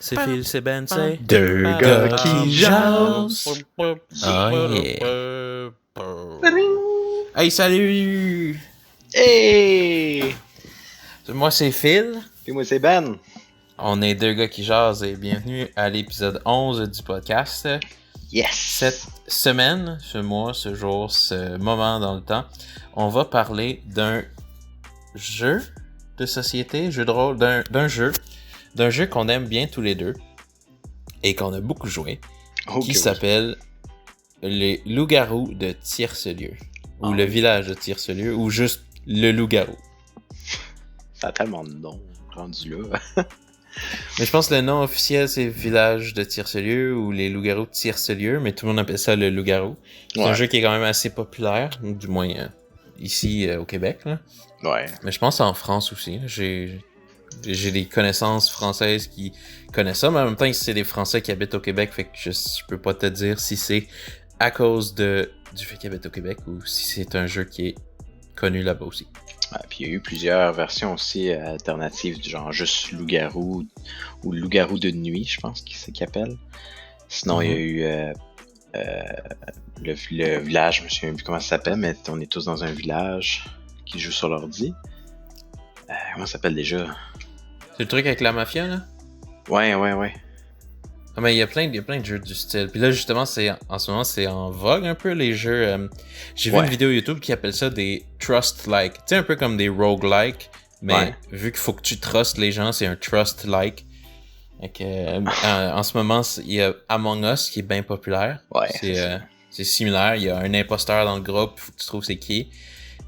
C'est Phil, c'est Ben, c'est Deux gars qui jasent. Oh yeah. Hey, salut! Hey! Moi, c'est Phil. Puis moi, c'est Ben. On est deux gars qui jasent et bienvenue à l'épisode 11 du podcast. Yes! Cette semaine, ce mois, ce jour, ce moment dans le temps, on va parler d'un jeu de société, jeu de rôle, d'un jeu qu'on aime bien tous les deux et qu'on a beaucoup joué, qui s'appelle les loups-garous de Tiercelieu, ou le village de Tiercelieu, ou juste le loup-garou. Ça a tellement de noms rendus là. Mais je pense que le nom officiel c'est village de Tiercelieu ou les loups-garous de Tiercelieu, mais tout le monde appelle ça le loup-garou. C'est un jeu qui est quand même assez populaire, du moins ici au Québec. Là. Ouais. Mais je pense en France aussi. J'ai des connaissances françaises qui connaissent ça, mais en même temps, c'est des Français qui habitent au Québec, fait que je peux pas te dire si c'est à cause du fait qu'ils habitent au Québec ou si c'est un jeu qui est connu là-bas aussi. Ouais, puis il y a eu plusieurs versions aussi alternatives, du genre juste loup-garou ou loup-garou de nuit, je pense que c'est qu'il appelle. Sinon, il y a eu le village, je me souviens plus comment ça s'appelle, mais on est tous dans un village qui joue sur l'ordi. Comment ça s'appelle déjà? C'est le truc avec la mafia, là? Ouais. Ah, mais il y a plein de jeux du style. Puis là, justement, en ce moment, c'est en vogue un peu, les jeux. J'ai vu une vidéo YouTube qui appelle ça des trust-like. Tu sais, un peu comme des roguelike, mais vu qu'il faut que tu trustes les gens, c'est un trust-like. En ce moment, il y a Among Us qui est bien populaire. Ouais, c'est similaire. Il y a un imposteur dans le groupe, il faut que tu trouves c'est qui.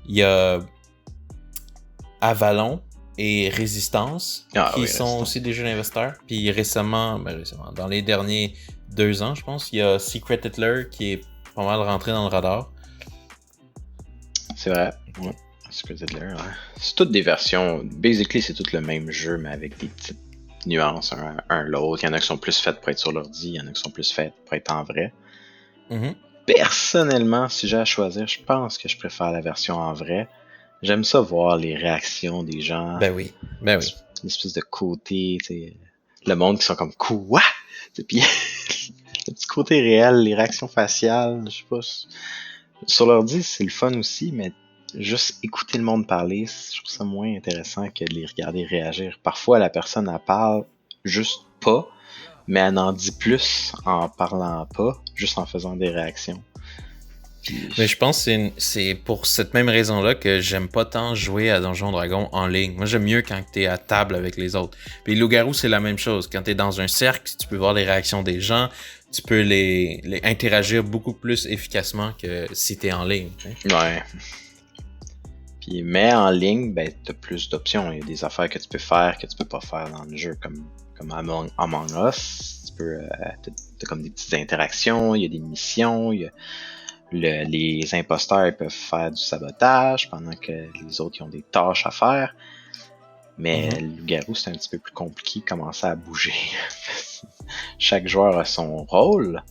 Il y a Avalon et Résistance, qui sont aussi des jeux d'investisseurs. Puis récemment, dans les derniers 2 ans, je pense, il y a Secret Hitler qui est pas mal rentré dans le radar. C'est vrai, ouais. Secret Hitler, ouais. C'est toutes des versions, basically c'est tout le même jeu, mais avec des petites nuances un l'autre. Il y en a qui sont plus faites pour être sur l'ordi, il y en a qui sont plus faites pour être en vrai. Mm-hmm. Personnellement, si j'ai à choisir, je pense que je préfère la version en vrai. J'aime ça voir les réactions des gens. Ben oui. Une espèce de côté, tu sais, le monde qui sont comme quoi? Puis le petit côté réel, les réactions faciales, je sais pas. Sur l'ordi, c'est le fun aussi, mais juste écouter le monde parler, je trouve ça moins intéressant que de les regarder réagir. Parfois, la personne, elle parle juste pas, mais elle en dit plus en parlant pas, juste en faisant des réactions. Mais je pense que c'est pour cette même raison-là que j'aime pas tant jouer à Donjons Dragons en ligne. Moi, j'aime mieux quand t'es à table avec les autres. Puis Loup-garou, c'est la même chose. Quand t'es dans un cercle, tu peux voir les réactions des gens, tu peux les interagir beaucoup plus efficacement que si t'es en ligne. Ouais. Puis, mais en ligne, ben, t'as plus d'options. Il y a des affaires que tu peux faire que tu peux pas faire dans le jeu, comme Among Us. T'as comme des petites interactions, il y a des missions, il y a les imposteurs ils peuvent faire du sabotage pendant que les autres ils ont des tâches à faire. Mais le loup-garou, c'est un petit peu plus compliqué, commencer à bouger. Chaque joueur a son rôle.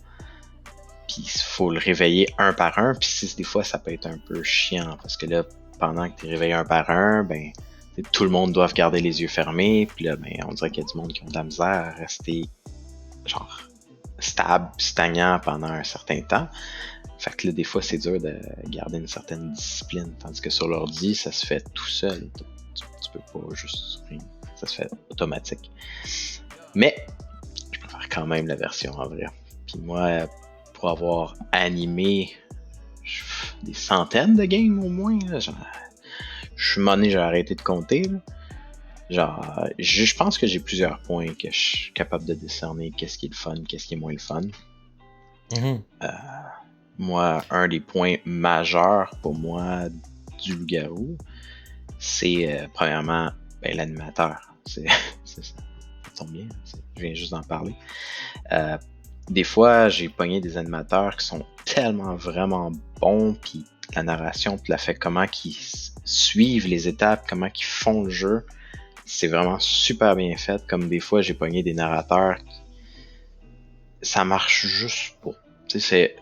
Puis il faut le réveiller un par un. Puis des fois, ça peut être un peu chiant. Parce que là, pendant que tu es réveillé un par un, ben tout le monde doit garder les yeux fermés. Puis là, ben, on dirait qu'il y a du monde qui ont de la misère à rester genre stable, stagnant pendant un certain temps. Fait que là, des fois, c'est dur de garder une certaine discipline. Tandis que sur l'ordi, ça se fait tout seul. Tu peux pas juste... Ça se fait automatique. Mais, je préfère quand même la version en vrai. Puis moi, pour avoir animé des centaines de games au moins, là, genre, j'ai arrêté de compter. Là. Genre, je pense que j'ai plusieurs points que je suis capable de discerner qu'est-ce qui est le fun, qu'est-ce qui est moins le fun. Moi, un des points majeurs pour moi du loup-garou, c'est premièrement l'animateur. C'est ça. Ça tombe bien, je viens juste d'en parler. Des fois, j'ai pogné des animateurs qui sont tellement vraiment bons, puis la narration te la fait comment qu'ils suivent les étapes, comment qu'ils font le jeu. C'est vraiment super bien fait. Comme des fois, j'ai pogné des narrateurs qui... Ça marche juste pas. Tu sais,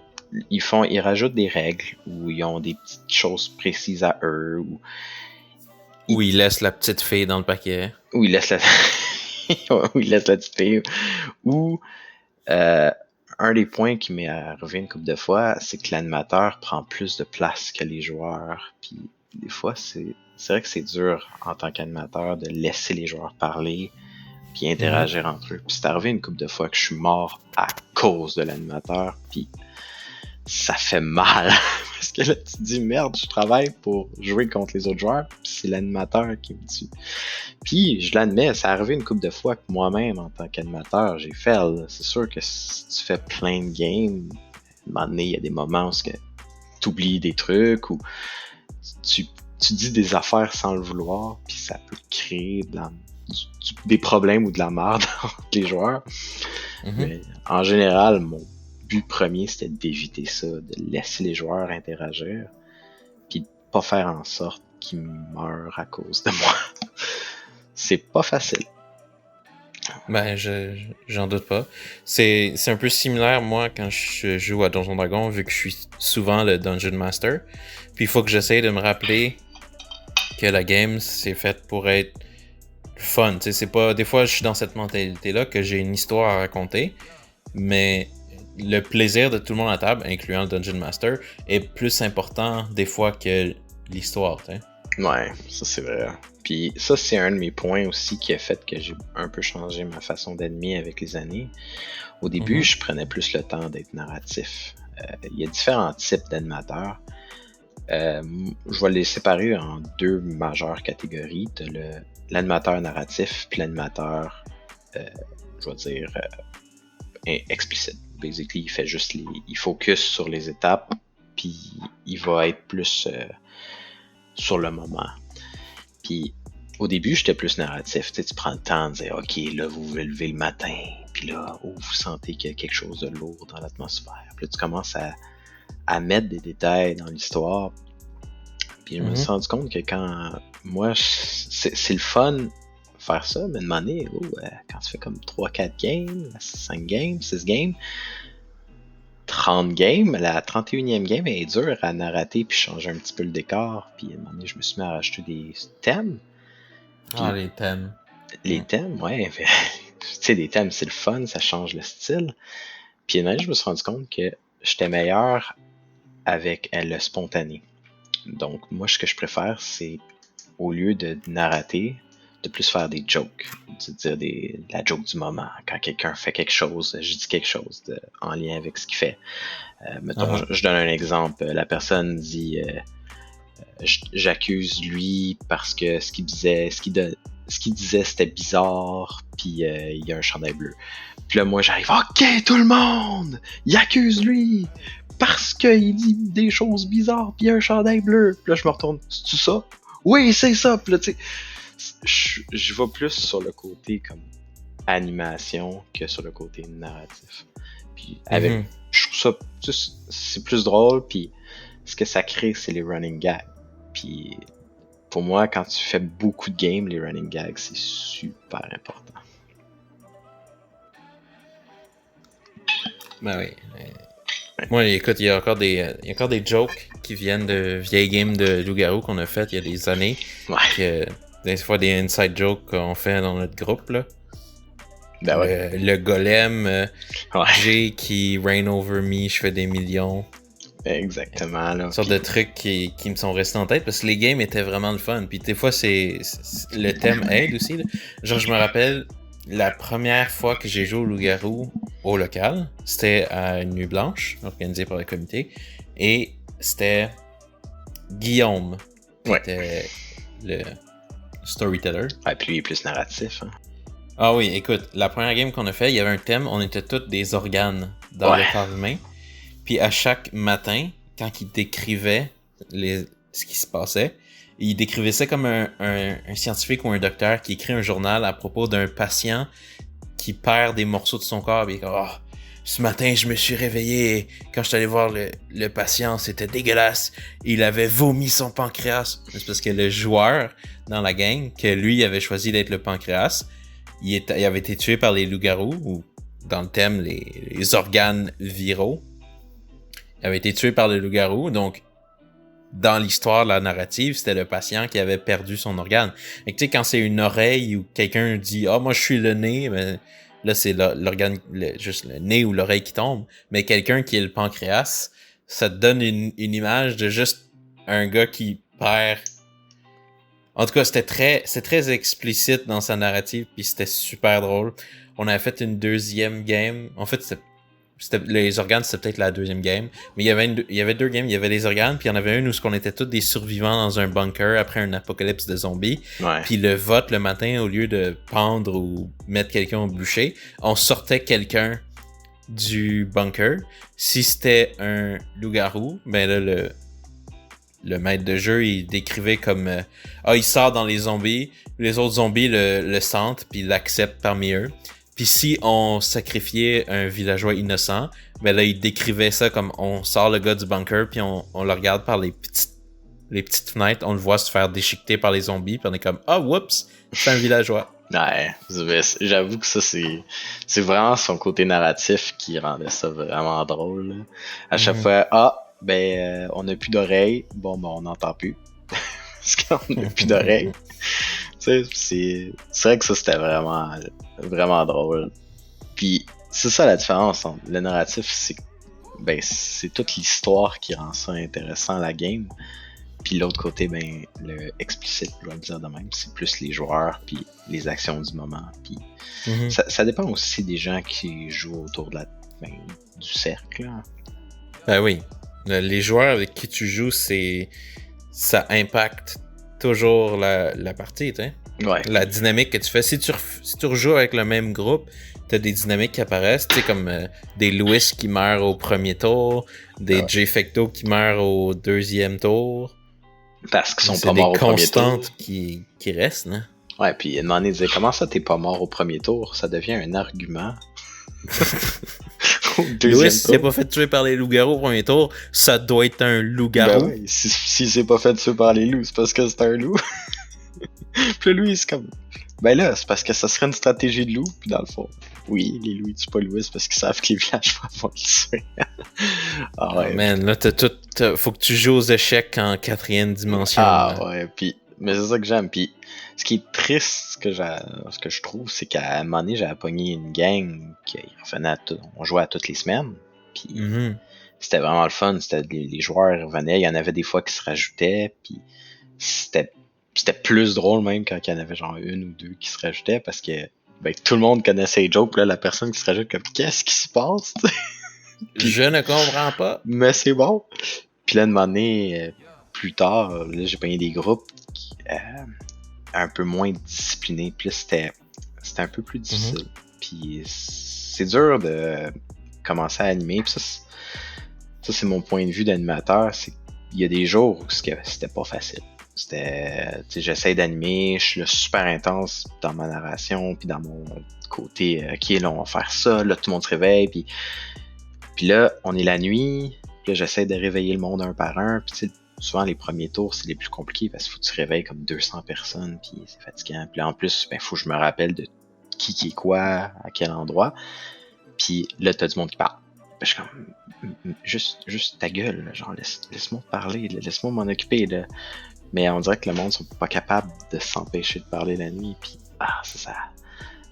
ils rajoutent des règles ou ils ont des petites choses précises à eux ou ils laissent la petite fille dans le paquet. Ou ils laissent la où il laisse la petite fille. Ou un des points qui m'est arrivé une couple de fois, c'est que l'animateur prend plus de place que les joueurs. Puis des fois, c'est vrai que c'est dur en tant qu'animateur de laisser les joueurs parler puis interagir entre eux. Puis c'est arrivé une couple de fois que je suis mort à cause de l'animateur. Puis ça fait mal. Parce que là, tu te dis, merde, je travaille pour jouer contre les autres joueurs, puis c'est l'animateur qui me tue. Puis, je l'admets, ça arrivé une couple de fois que moi-même, en tant qu'animateur, j'ai fait. C'est sûr que si tu fais plein de games, à un moment donné, il y a des moments où tu oublies des trucs, ou tu dis des affaires sans le vouloir, puis ça peut créer des problèmes ou de la merde entre les joueurs. Mais en général, mon but premier, c'était d'éviter ça, de laisser les joueurs interagir, puis de pas faire en sorte qu'ils meurent à cause de moi. C'est pas facile. Ben, j'en doute pas. C'est un peu similaire, moi, quand je joue à Donjon Dragon, vu que je suis souvent le Dungeon Master. Puis il faut que j'essaie de me rappeler que la game, c'est fait pour être fun. Tu sais, c'est pas... Des fois, je suis dans cette mentalité-là, que j'ai une histoire à raconter, mais le plaisir de tout le monde à table, incluant le Dungeon Master, est plus important des fois que l'histoire, tu sais. Ouais, ça c'est vrai. Puis ça, c'est un de mes points aussi qui a fait que j'ai un peu changé ma façon d'animer avec les années. Au début, je prenais plus le temps d'être narratif. Il y a différents types d'animateurs. Je vais les séparer en deux majeures catégories. T'as l'animateur narratif puis l'animateur, je vais dire, explicite. Basically, il fait juste il focus sur les étapes, puis il va être plus sur le moment. Puis au début, j'étais plus narratif. Tu prends le temps de dire, OK, là, vous vous levez le matin, puis là, vous sentez qu'il y a quelque chose de lourd dans l'atmosphère. Puis là, tu commences à mettre des détails dans l'histoire. Puis je me suis rendu compte que quand moi, c'est le fun faire ça, mais de moment donné, quand tu fais comme 3-4 games, 5 games, 6 games, 30 games, la 31e game est dure à narrater puis changer un petit peu le décor. Puis à un moment donné, je me suis mis à rajouter des thèmes. Puis, les thèmes. Les thèmes, ouais. Tu sais, des thèmes, c'est le fun, ça change le style. Puis à un moment donné, je me suis rendu compte que j'étais meilleur avec le spontané. Donc, moi, ce que je préfère, c'est au lieu de narrater, de plus faire des jokes, de dire la joke du moment. Quand quelqu'un fait quelque chose, je dis quelque chose en lien avec ce qu'il fait. Mettons, je donne un exemple. La personne dit j'accuse lui parce que ce qu'il disait c'était bizarre, puis il y a un chandail bleu. Puis là, moi, j'arrive, OK, tout le monde, il accuse lui parce qu'il dit des choses bizarres, puis il y a un chandail bleu. Puis là, je me retourne, c'est-tu ça? Oui, c'est ça. Puis là, tu sais, je vais plus sur le côté comme animation que sur le côté narratif. Puis avec, je trouve ça, c'est plus drôle, puis ce que ça crée, c'est les running gags. Puis pour moi, quand tu fais beaucoup de games, les running gags, c'est super important. Ben oui. Moi, écoute, il y a encore des jokes qui viennent de vieilles games de loup-garou qu'on a faites il y a des années. Ouais. Que, des fois, des inside jokes qu'on fait dans notre groupe, là. Ben ouais. Le golem, Jay qui reign over me, je fais des millions. Exactement, là. Une sorte de trucs qui me sont restés en tête parce que les games étaient vraiment le fun. Puis des fois, le thème aide aussi, là. Genre, je me rappelle, la première fois que j'ai joué au loup-garou au local, c'était à Nuit Blanche, organisé par le comité. Et c'était Guillaume qui était le storyteller. Ouais, puis lui il est plus narratif. Hein. Ah oui, écoute, la première game qu'on a fait, il y avait un thème, on était tous des organes dans le corps humain. Puis à chaque matin, quand il décrivait ce qui se passait, il décrivait ça comme un scientifique ou un docteur qui écrit un journal à propos d'un patient qui perd des morceaux de son corps. Et comme, ce matin, je me suis réveillé et quand je suis allé voir le patient, c'était dégueulasse. Il avait vomi son pancréas. C'est parce que le joueur dans la gang, que lui avait choisi d'être le pancréas, il avait été tué par les loups-garous, ou dans le thème, les organes viraux. Il avait été tué par les loups-garous, donc dans l'histoire, la narrative, c'était le patient qui avait perdu son organe. Et tu sais, quand c'est une oreille ou quelqu'un dit « Ah, moi, je suis le nez », mais là, c'est l'organe, juste le nez ou l'oreille qui tombe. Mais quelqu'un qui est le pancréas, ça te donne une image de juste un gars qui perd... En tout cas, c'était très explicite dans sa narrative, puis c'était super drôle. On avait fait une deuxième game. En fait, les organes, c'était peut-être la deuxième game. Mais il y avait deux games. Il y avait les organes, puis il y en avait une où on était tous des survivants dans un bunker après un apocalypse de zombies. Ouais. Puis le vote, le matin, au lieu de pendre ou mettre quelqu'un au bûcher, on sortait quelqu'un du bunker. Si c'était un loup-garou, ben là, le maître de jeu, il décrivait comme il sort dans les zombies, les autres zombies le sentent puis l'acceptent parmi eux. Puis si on sacrifiait un villageois innocent, ben là il décrivait ça comme on sort le gars du bunker puis on le regarde par les petites fenêtres, on le voit se faire déchiqueter par les zombies puis on est comme whoops, c'est un villageois. Ouais, j'avoue que ça c'est vraiment son côté narratif qui rendait ça vraiment drôle. Là. À chaque fois, on n'a plus d'oreilles, bon ben on n'entend plus. Parce qu'on n'a plus d'oreilles. Tu sais, c'est vrai que ça c'était vraiment vraiment drôle. Puis c'est ça la différence entre le narratif, c'est toute l'histoire qui rend ça intéressant la game. Puis l'autre côté, le explicite, je vais le dire de même, c'est plus les joueurs puis les actions du moment. Puis ça dépend aussi des gens qui jouent autour de du cercle. Hein. Ben oui. Les joueurs avec qui tu joues, ça impacte toujours la partie, tu sais. Ouais. La dynamique que tu fais. Si tu rejoues avec le même groupe, t'as des dynamiques qui apparaissent, tu sais, comme des Lewis qui meurent au premier tour, des J-Fecto qui meurent au deuxième tour. Parce qu'ils sont pas morts au premier tour. C'est des constantes qui restent, hein. Ouais, puis une année, disait comment ça t'es pas mort au premier tour? Ça devient un argument. Louis, s'il n'est pas fait tuer par les loups-garous au premier tour, ça doit être un loup-garou. Ben ouais, si s'est pas fait tuer par les loups, c'est parce que c'est un loup. Puis lui, c'est comme... Ben là, c'est parce que ça serait une stratégie de loup, puis dans le fond, oui, les loups ils tuent pas Louis parce qu'ils savent que les villageois vont le tuer. Ah ouais. Oh man, là, faut que tu joues aux échecs en 4e dimension. Ah là. ouais, puis... Mais c'est ça que j'aime, puis... Ce qui est triste, ce que je trouve, c'est qu'à un moment donné, j'avais pogné une gang qui revenait on jouait à toutes les semaines, puis c'était vraiment le fun, c'était les joueurs revenaient, il y en avait des fois qui se rajoutaient, puis c'était plus drôle même quand il y en avait genre une ou deux qui se rajoutaient, parce que tout le monde connaissait les jokes, là, la personne qui se rajoute comme « Qu'est-ce qui se passe? » Puis, je ne comprends pas. Mais c'est bon. Puis là, une moment donné, plus tard, là, j'ai pogné des groupes qui... un peu moins discipliné, puis là, c'était un peu plus difficile. Puis c'est dur de commencer à animer, puis ça c'est mon point de vue d'animateur, c'est qu'il y a des jours où c'était pas facile. C'était, j'essaie d'animer, je suis là super intense dans ma narration, puis dans mon côté, ok, là, on va faire ça, là, tout le monde se réveille, puis là, on est la nuit, puis là, j'essaie de réveiller le monde un par un, puis souvent, les premiers tours, c'est les plus compliqués parce qu'il faut que tu réveilles comme 200 personnes, puis c'est fatigant. Puis là, en plus, faut que je me rappelle de qui est quoi, à quel endroit. Puis là, t'as du monde qui parle. Puis je suis comme, juste ta gueule, là, genre, laisse-moi parler, laisse-moi m'en occuper, là. Mais on dirait que le monde sont pas capables de s'empêcher de parler la nuit, puis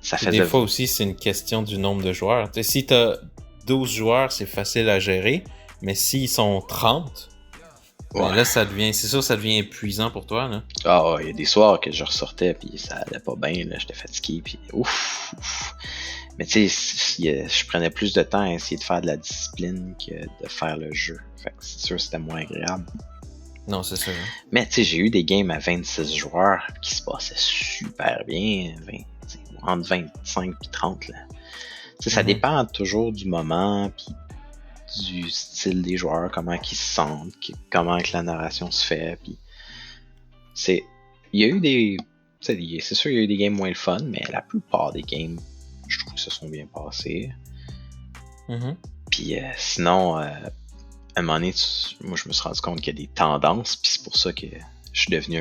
ça fait... Des fois aussi, c'est une question du nombre de joueurs. T'sais, si t'as 12 joueurs, c'est facile à gérer, mais s'ils sont 30... Ouais. Ben là, ça devient épuisant pour toi, là. Ah, il y a des soirs que je ressortais, puis ça allait pas bien, là, j'étais fatigué, puis ouf. Mais tu sais, je prenais plus de temps à essayer de faire de la discipline que de faire le jeu. Fait que c'est sûr, c'était moins agréable. Non, c'est sûr. Mais tu sais, j'ai eu des games à 26 joueurs qui se passaient super bien, entre 25 et 30, là. Tu sais, ça dépend toujours du moment, puis du style des joueurs, comment ils se sentent, comment que la narration se fait, puis il y a eu des, c'est sûr il y a eu des games moins le fun, mais la plupart des games, je trouve que se sont bien passés. Puis sinon, à un moment donné, moi je me suis rendu compte qu'il y a des tendances, puis c'est pour ça que je suis devenu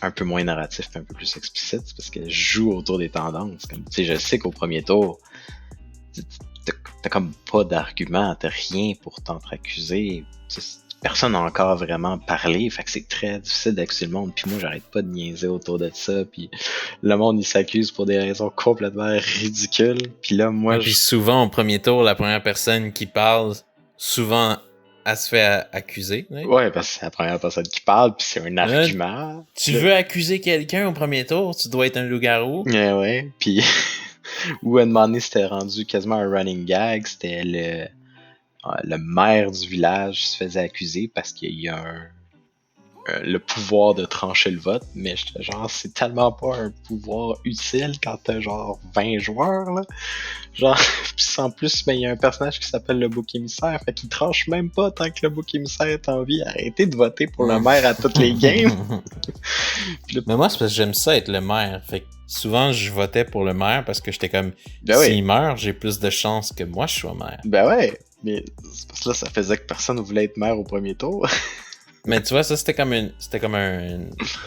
un peu moins narratif, un peu plus explicite, c'est parce que je joue autour des tendances, comme tu sais, je sais qu'au premier tour, t'as comme pas d'argument, t'as rien pour t'entre-accuser, tu personne n'a encore vraiment parlé, fait que c'est très difficile d'accuser le monde. Puis moi, j'arrête pas de niaiser autour de ça, puis le monde, il s'accuse pour des raisons complètement ridicules. Puis là, moi, Puis souvent, au premier tour, la première personne qui parle, souvent, elle se fait accuser. Ouais, parce que c'est la première personne qui parle, puis c'est un argument. Tu veux accuser quelqu'un au premier tour, tu dois être un loup-garou. Ouais, puis où à un moment donné, c'était rendu quasiment un running gag, c'était le maire du village se faisait accuser parce qu'il y a le pouvoir de trancher le vote, mais j'étais genre, c'est tellement pas un pouvoir utile quand t'as genre 20 joueurs, là. Genre, pis en plus, ben, il y a un personnage qui s'appelle le bouc émissaire, fait qu'il tranche même pas tant que le bouc émissaire est en vie. Arrêtez de voter pour le maire à toutes les games. Mais moi, c'est parce que j'aime ça être le maire, fait que souvent, je votais pour le maire parce que j'étais comme, Ben s'il meurt, j'ai plus de chances que moi je sois maire. Ben ouais, mais c'est parce que là, ça faisait que personne voulait être maire au premier tour. Mais tu vois, ça c'était comme une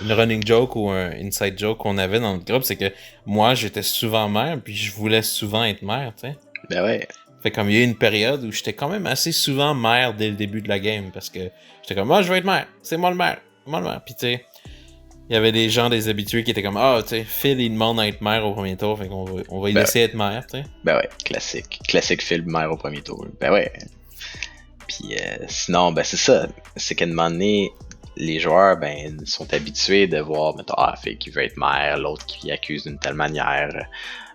running joke ou un inside joke qu'on avait dans le groupe, c'est que moi j'étais souvent maire, puis je voulais souvent être maire, tu sais. Ben ouais. Fait comme il y a eu une période où j'étais quand même assez souvent maire dès le début de la game, parce que j'étais comme, moi je veux être maire, c'est moi le maire, puis tu sais, il y avait des gens, des habitués qui étaient comme, tu sais, Phil il demande à être maire au premier tour, fait qu'on va y laisser être maire, tu sais. Ben ouais, classique Phil maire au premier tour. Ben ouais. Puis sinon, ben c'est ça. C'est qu'à un moment donné, les joueurs ben sont habitués de voir, mettons, Phil qui veut être maire, l'autre qui accuse d'une telle manière.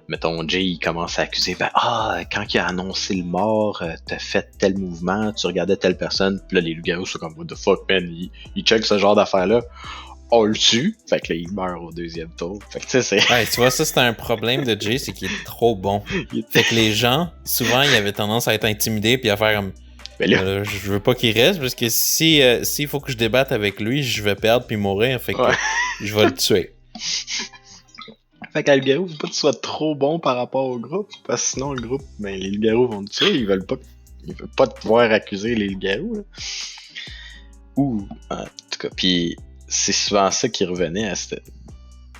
Mettons, Jay, il commence à accuser, quand il a annoncé le mort, t'as fait tel mouvement, tu regardais telle personne, pis là, les loups-garous sont comme, what the fuck, man, ils checkent ce genre d'affaires-là. On le tue, fait que là, il meurt au deuxième tour. Fait que tu sais, c'est... Ouais, tu vois, ça, c'est un problème de Jay, c'est qu'il est trop bon. Fait que les gens, souvent, ils avaient tendance à être intimidés puis à faire comme... Ben là... je veux pas qu'il reste, parce que s'il faut que je débatte avec lui, je vais perdre puis mourir, fait que je vais le tuer. Fait qu'à loup-garou, faut pas que tu sois trop bon par rapport au groupe, parce que sinon, le groupe, ben, les loups-garous vont te tuer, ils veulent pas te voir accuser les loups-garous, là. Ou, en tout cas, pis c'est souvent ça qui revenait à cette...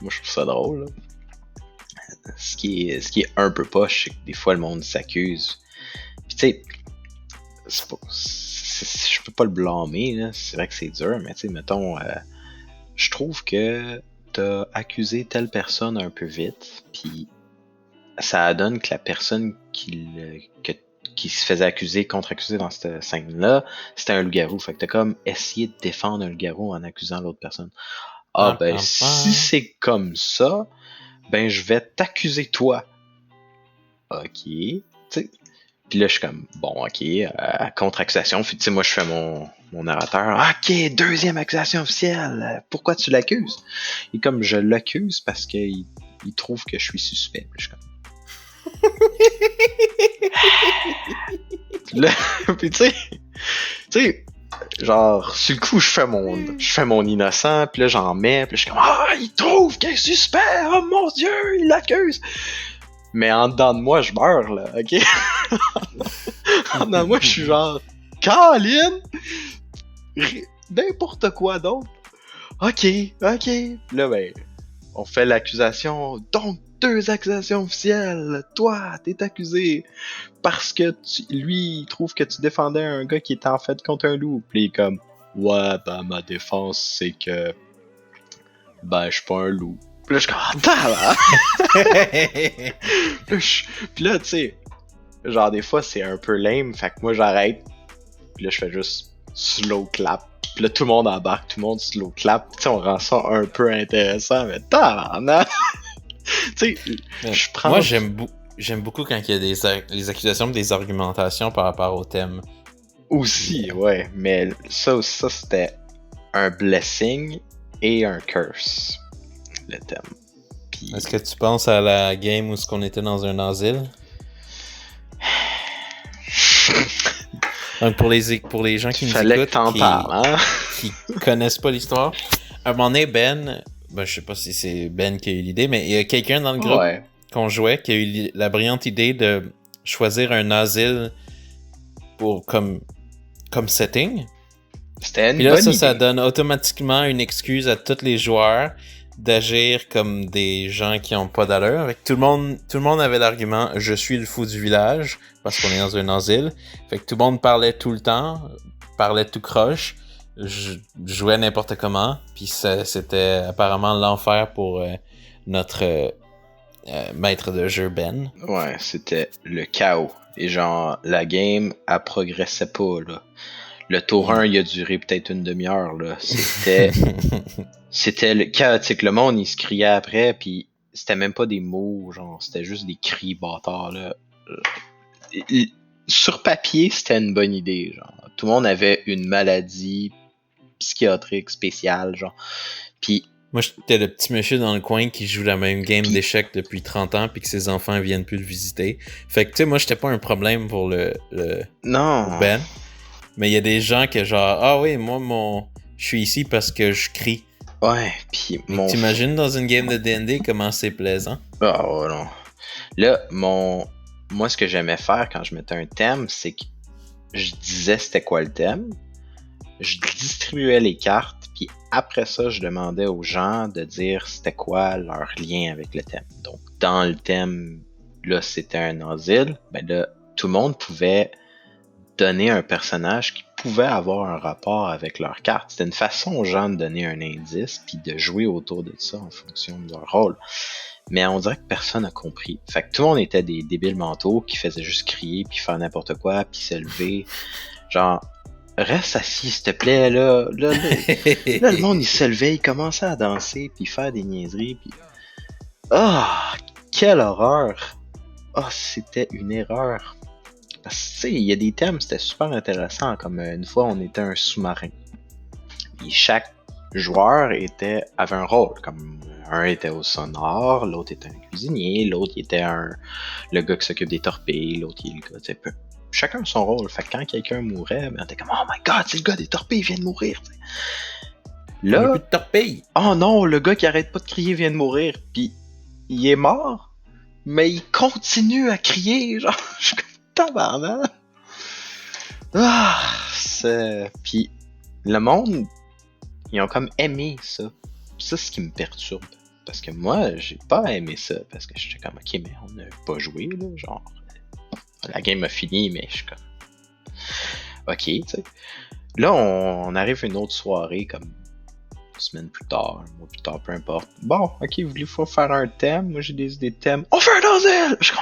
Moi, je trouve ça drôle, là. Ce qui est un peu poche, c'est que des fois, le monde s'accuse. Pis tu sais, je peux pas le blâmer, là. C'est vrai que c'est dur, mais tu sais, mettons, je trouve que t'as accusé telle personne un peu vite, puis ça donne que la personne qui se faisait accuser, contre-accuser dans cette scène-là, c'était un loup-garou. Fait que t'as comme essayé de défendre un loup-garou en accusant l'autre personne. Si c'est comme ça, ben je vais t'accuser toi. Ok. T'sais. Puis là, je suis comme, bon, ok, contre-accusation. Puis tu sais, moi, je fais mon narrateur. Ok, deuxième accusation officielle. Pourquoi tu l'accuses? Et comme je l'accuse parce qu'il trouve que je suis suspect. Puis je suis comme... Là, puis tu sais, genre, sur le coup, je fais mon innocent, puis là, j'en mets, puis je suis comme, il trouve qu'il est suspect, oh mon dieu, il l'accuse. Mais en dedans de moi, je meurs, là, ok? En dedans de moi, je suis genre, Colin! N'importe quoi d'autre. Ok. Là, ben, on fait l'accusation, donc 2 accusations officielles. Toi, t'es accusé parce que lui, il trouve que tu défendais un gars qui était en fait contre un loup. Puis il est comme, ouais, ben ma défense, c'est que, ben, je suis pas un loup. Puis là, je suis comme, Puis là, tu sais, genre des fois, c'est un peu lame, fait que moi, j'arrête. Puis là, je fais juste slow clap. Puis là, tout le monde embarque, tout le monde slow clap. Tu sais, on rend ça un peu intéressant, mais tabarnak! Tu sais, je prends... Moi, j'aime beaucoup quand il y a les accusations et des argumentations par rapport au thème. Aussi, ouais. Mais ça c'était un blessing et un curse, le thème. Puis... Est-ce que tu penses à la game où on était dans un asile? Donc pour les gens qui nous écoutent, qui connaissent pas l'histoire, à un moment donné, je sais pas si c'est Ben qui a eu l'idée, mais il y a quelqu'un dans le groupe qu'on jouait qui a eu la brillante idée de choisir un asile pour comme setting. C'était une Puis là, bonne idée. Ça donne automatiquement une excuse à tous les joueurs d'agir comme des gens qui ont pas d'allure. Avec tout le monde avait l'argument « je suis le fou du village » parce qu'on est dans un asile. Fait que tout le monde parlait tout le temps. parlais tout croche, je jouais n'importe comment, puis c'était apparemment l'enfer pour notre maître de jeu Ben. Ouais, c'était le chaos. Et genre, la game, elle progressait pas, là. Le tour 1, il a duré peut-être une demi-heure, là. C'était le chaotique. Le monde, il se criait après, puis c'était même pas des mots, genre, c'était juste des cris bâtards, là. Sur papier, c'était une bonne idée, genre. Tout le monde avait une maladie psychiatrique spéciale, genre. Puis moi, j'étais le petit monsieur dans le coin qui joue la même game d'échecs depuis 30 ans puis que ses enfants viennent plus le visiter. Fait que, tu sais, moi, j'étais pas un problème pour le non. Ben. Mais il y a des gens que genre, ah oui, moi, je suis ici parce que je crie. Ouais, pis T'imagines dans une game de D&D comment c'est plaisant? Ah oh, non. Là, moi, ce que j'aimais faire quand je mettais un thème, c'est que je disais c'était quoi le thème, je distribuais les cartes, puis après ça, je demandais aux gens de dire c'était quoi leur lien avec le thème. Donc, dans le thème, là, c'était un asile, ben là, tout le monde pouvait donner un personnage qui pouvait avoir un rapport avec leur carte. C'était une façon aux gens de donner un indice, puis de jouer autour de ça en fonction de leur rôle. Mais on dirait que personne n'a compris. Fait que tout le monde était des débiles mentaux qui faisaient juste crier, puis faire n'importe quoi, puis se lever. Genre, reste assis, s'il te plaît, là, le monde, il se levait, il commençait à danser, puis faire des niaiseries, puis... Ah, quelle horreur! Ah, c'était une erreur. Parce que, tu sais, il y a des thèmes, c'était super intéressant, comme une fois, on était un sous-marin. Puis chaque joueur avait un rôle, comme un était au sonore, l'autre était un cuisinier, l'autre était le gars qui s'occupe des torpilles, l'autre il est le gars, tu sais, chacun son rôle. Fait que quand quelqu'un mourait, ben, on était comme oh my god, c'est le gars des torpilles, il vient de mourir. T'sais. Là, il n'y a plus de torpilles. Oh non, le gars qui arrête pas de crier vient de mourir, puis il est mort, mais il continue à crier, genre, je suis comme tabarnak. Ah, puis le monde, ils ont comme aimé ça. Ça, c'est ce qui me perturbe. Parce que moi, j'ai pas aimé ça. Parce que j'étais comme, ok, mais on n'a pas joué, là. Genre, la game a fini, mais je suis comme, ok, tu sais. Là, on arrive à une autre soirée, comme une semaine plus tard, un mois plus tard, peu importe. Bon, ok, vous voulez faire un thème? Moi, j'ai des idées de thème. On fait un asile! Je suis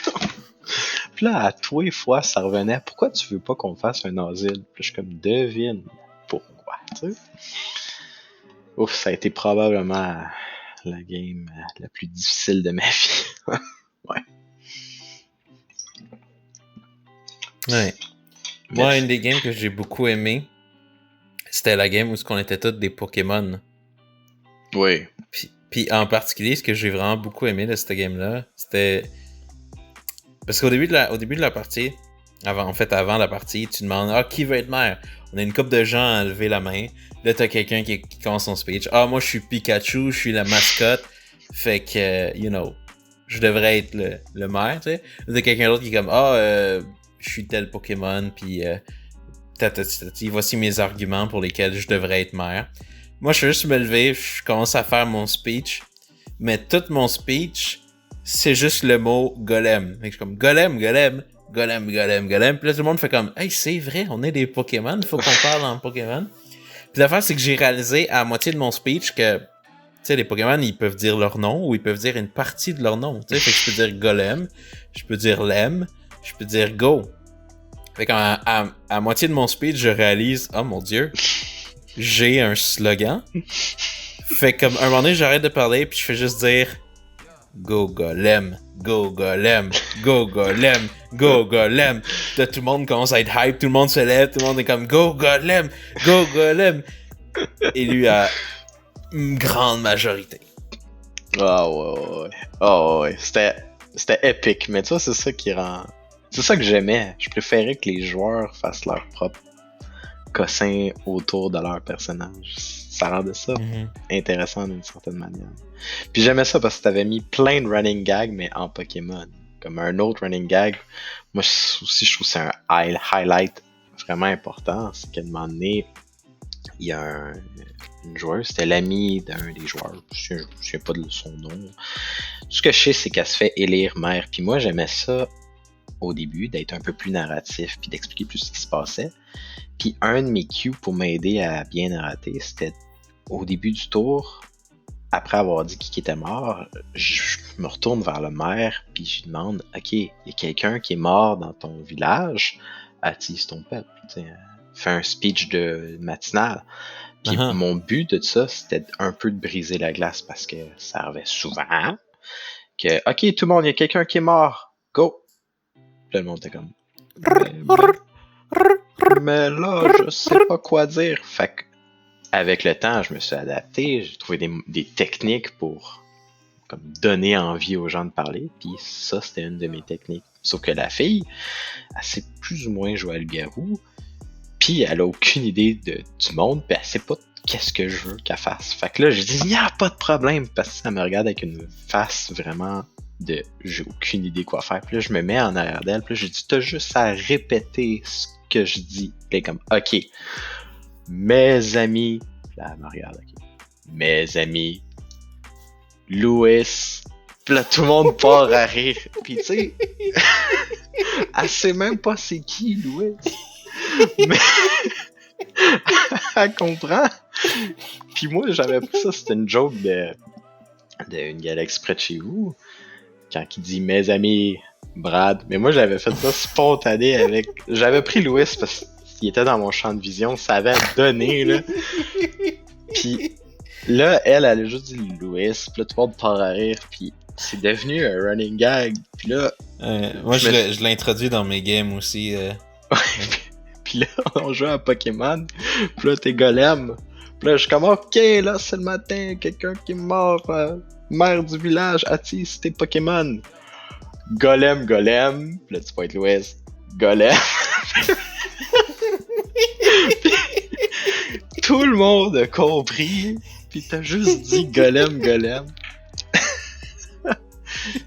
comme, puis là, à tous les fois, ça revenait. Pourquoi tu veux pas qu'on fasse un asile? Puis je suis comme, devine pourquoi, tu sais. Ouf, ça a été probablement la game la plus difficile de ma vie. Ouais. Ouais. Moi, une des games que j'ai beaucoup aimé, c'était la game où on était tous des Pokémon. Oui. Puis en particulier, ce que j'ai vraiment beaucoup aimé de cette game-là, c'était... Parce qu'au début de la partie, avant la partie, tu demandes « Ah, qui veut être maire? » On a une couple de gens à lever la main. Là, t'as quelqu'un qui commence son speech. « Ah, moi, je suis Pikachu, je suis la mascotte. Fait que, je devrais être le maire, tu sais. » Là, t'as quelqu'un d'autre qui est comme « Ah, je suis tel Pokémon, puis voici mes arguments pour lesquels je devrais être maire. » Moi, je suis juste me lever, je commence à faire mon speech. Mais tout mon speech, c'est juste le mot golem. Fait que je suis comme golem. Puis là, tout le monde fait comme hey, c'est vrai, on est des Pokémon, faut qu'on parle en Pokémon. Puis l'affaire, c'est que j'ai réalisé à moitié de mon speech que, tu sais, les Pokémon, ils peuvent dire leur nom ou ils peuvent dire une partie de leur nom. Tu sais, fait que je peux dire golem, je peux dire lem, je peux dire go. Fait qu'à moitié de mon speech, je réalise, oh mon dieu, j'ai un slogan. Fait que comme un moment donné, j'arrête de parler puis je fais juste dire go golem, go golem, go golem, go golem. Tout le monde commence à être hype, tout le monde se lève, tout le monde est comme go golem, go golem. Élu à une grande majorité. Ouais. C'était épique, mais tu vois, c'est ça qui rend... C'est ça que j'aimais. Je préférais que les joueurs fassent leur propre cossin autour de leur personnage. Ça rendait ça intéressant d'une certaine manière. Puis j'aimais ça parce que t'avais mis plein de running gags, mais en Pokémon. Comme un autre running gag, moi aussi je trouve que c'est un highlight vraiment important. C'est qu'à un moment donné, il y a une joueuse, c'était l'amie d'un des joueurs, je ne sais pas de son nom. Tout ce que je sais, c'est qu'elle se fait élire mère. Puis moi, j'aimais ça au début, d'être un peu plus narratif, puis d'expliquer plus ce qui se passait. Puis un de mes cues pour m'aider à bien narrater, c'était au début du tour, après avoir dit qui était mort, je me retourne vers le maire, puis je lui demande, OK, il y a quelqu'un qui est mort dans ton village, attise ton peuple, fais un speech de matinale. Puis mon but de ça, c'était un peu de briser la glace, parce que ça arrivait souvent, que, OK, tout le monde, il y a quelqu'un qui est mort, go! Puis le monde était comme, mais là, je sais pas quoi dire. Fait que, avec le temps, je me suis adapté, j'ai trouvé des techniques pour comme donner envie aux gens de parler, puis ça, c'était une de mes techniques. Sauf que la fille, elle sait plus ou moins jouer à le garou, puis elle a aucune idée du monde, puis elle sait pas qu'est-ce que je veux qu'elle fasse. Fait que là, j'ai dit, il n'y a pas de problème, parce que ça me regarde avec une face vraiment de j'ai aucune idée quoi faire. Puis là, je me mets en arrière d'elle, puis là, j'ai dit, t'as juste à répéter ce que je dis. Puis elle comme, OK, mes amis, là, elle me regarde, OK, mes amis, Louis, puis là, tout le monde part à rire. Puis tu sais, elle sait même pas c'est qui, Louis. Mais elle comprend. Puis moi, j'avais pris ça, c'était une joke d'une galaxie près de chez vous, quand il dit mes amis Brad. Mais moi, j'avais fait ça spontané avec. J'avais pris Louis parce qu'il était dans mon champ de vision, ça avait donné, là. Puis là, elle a juste dit Louis, puis là, tout le monde part à rire, puis c'est devenu un running gag. Puis là. Moi, je l'ai introduit dans mes games aussi. Puis là, on joue à Pokémon, puis là, t'es Golem. Puis là, je suis comme, OK, là, c'est le matin, quelqu'un qui est mort, maire du village, attise tes Pokémon. Golem, Golem. Puis là, tu peux être Louis. Golem. Tout le monde a compris, puis t'as juste dit Golem, Golem.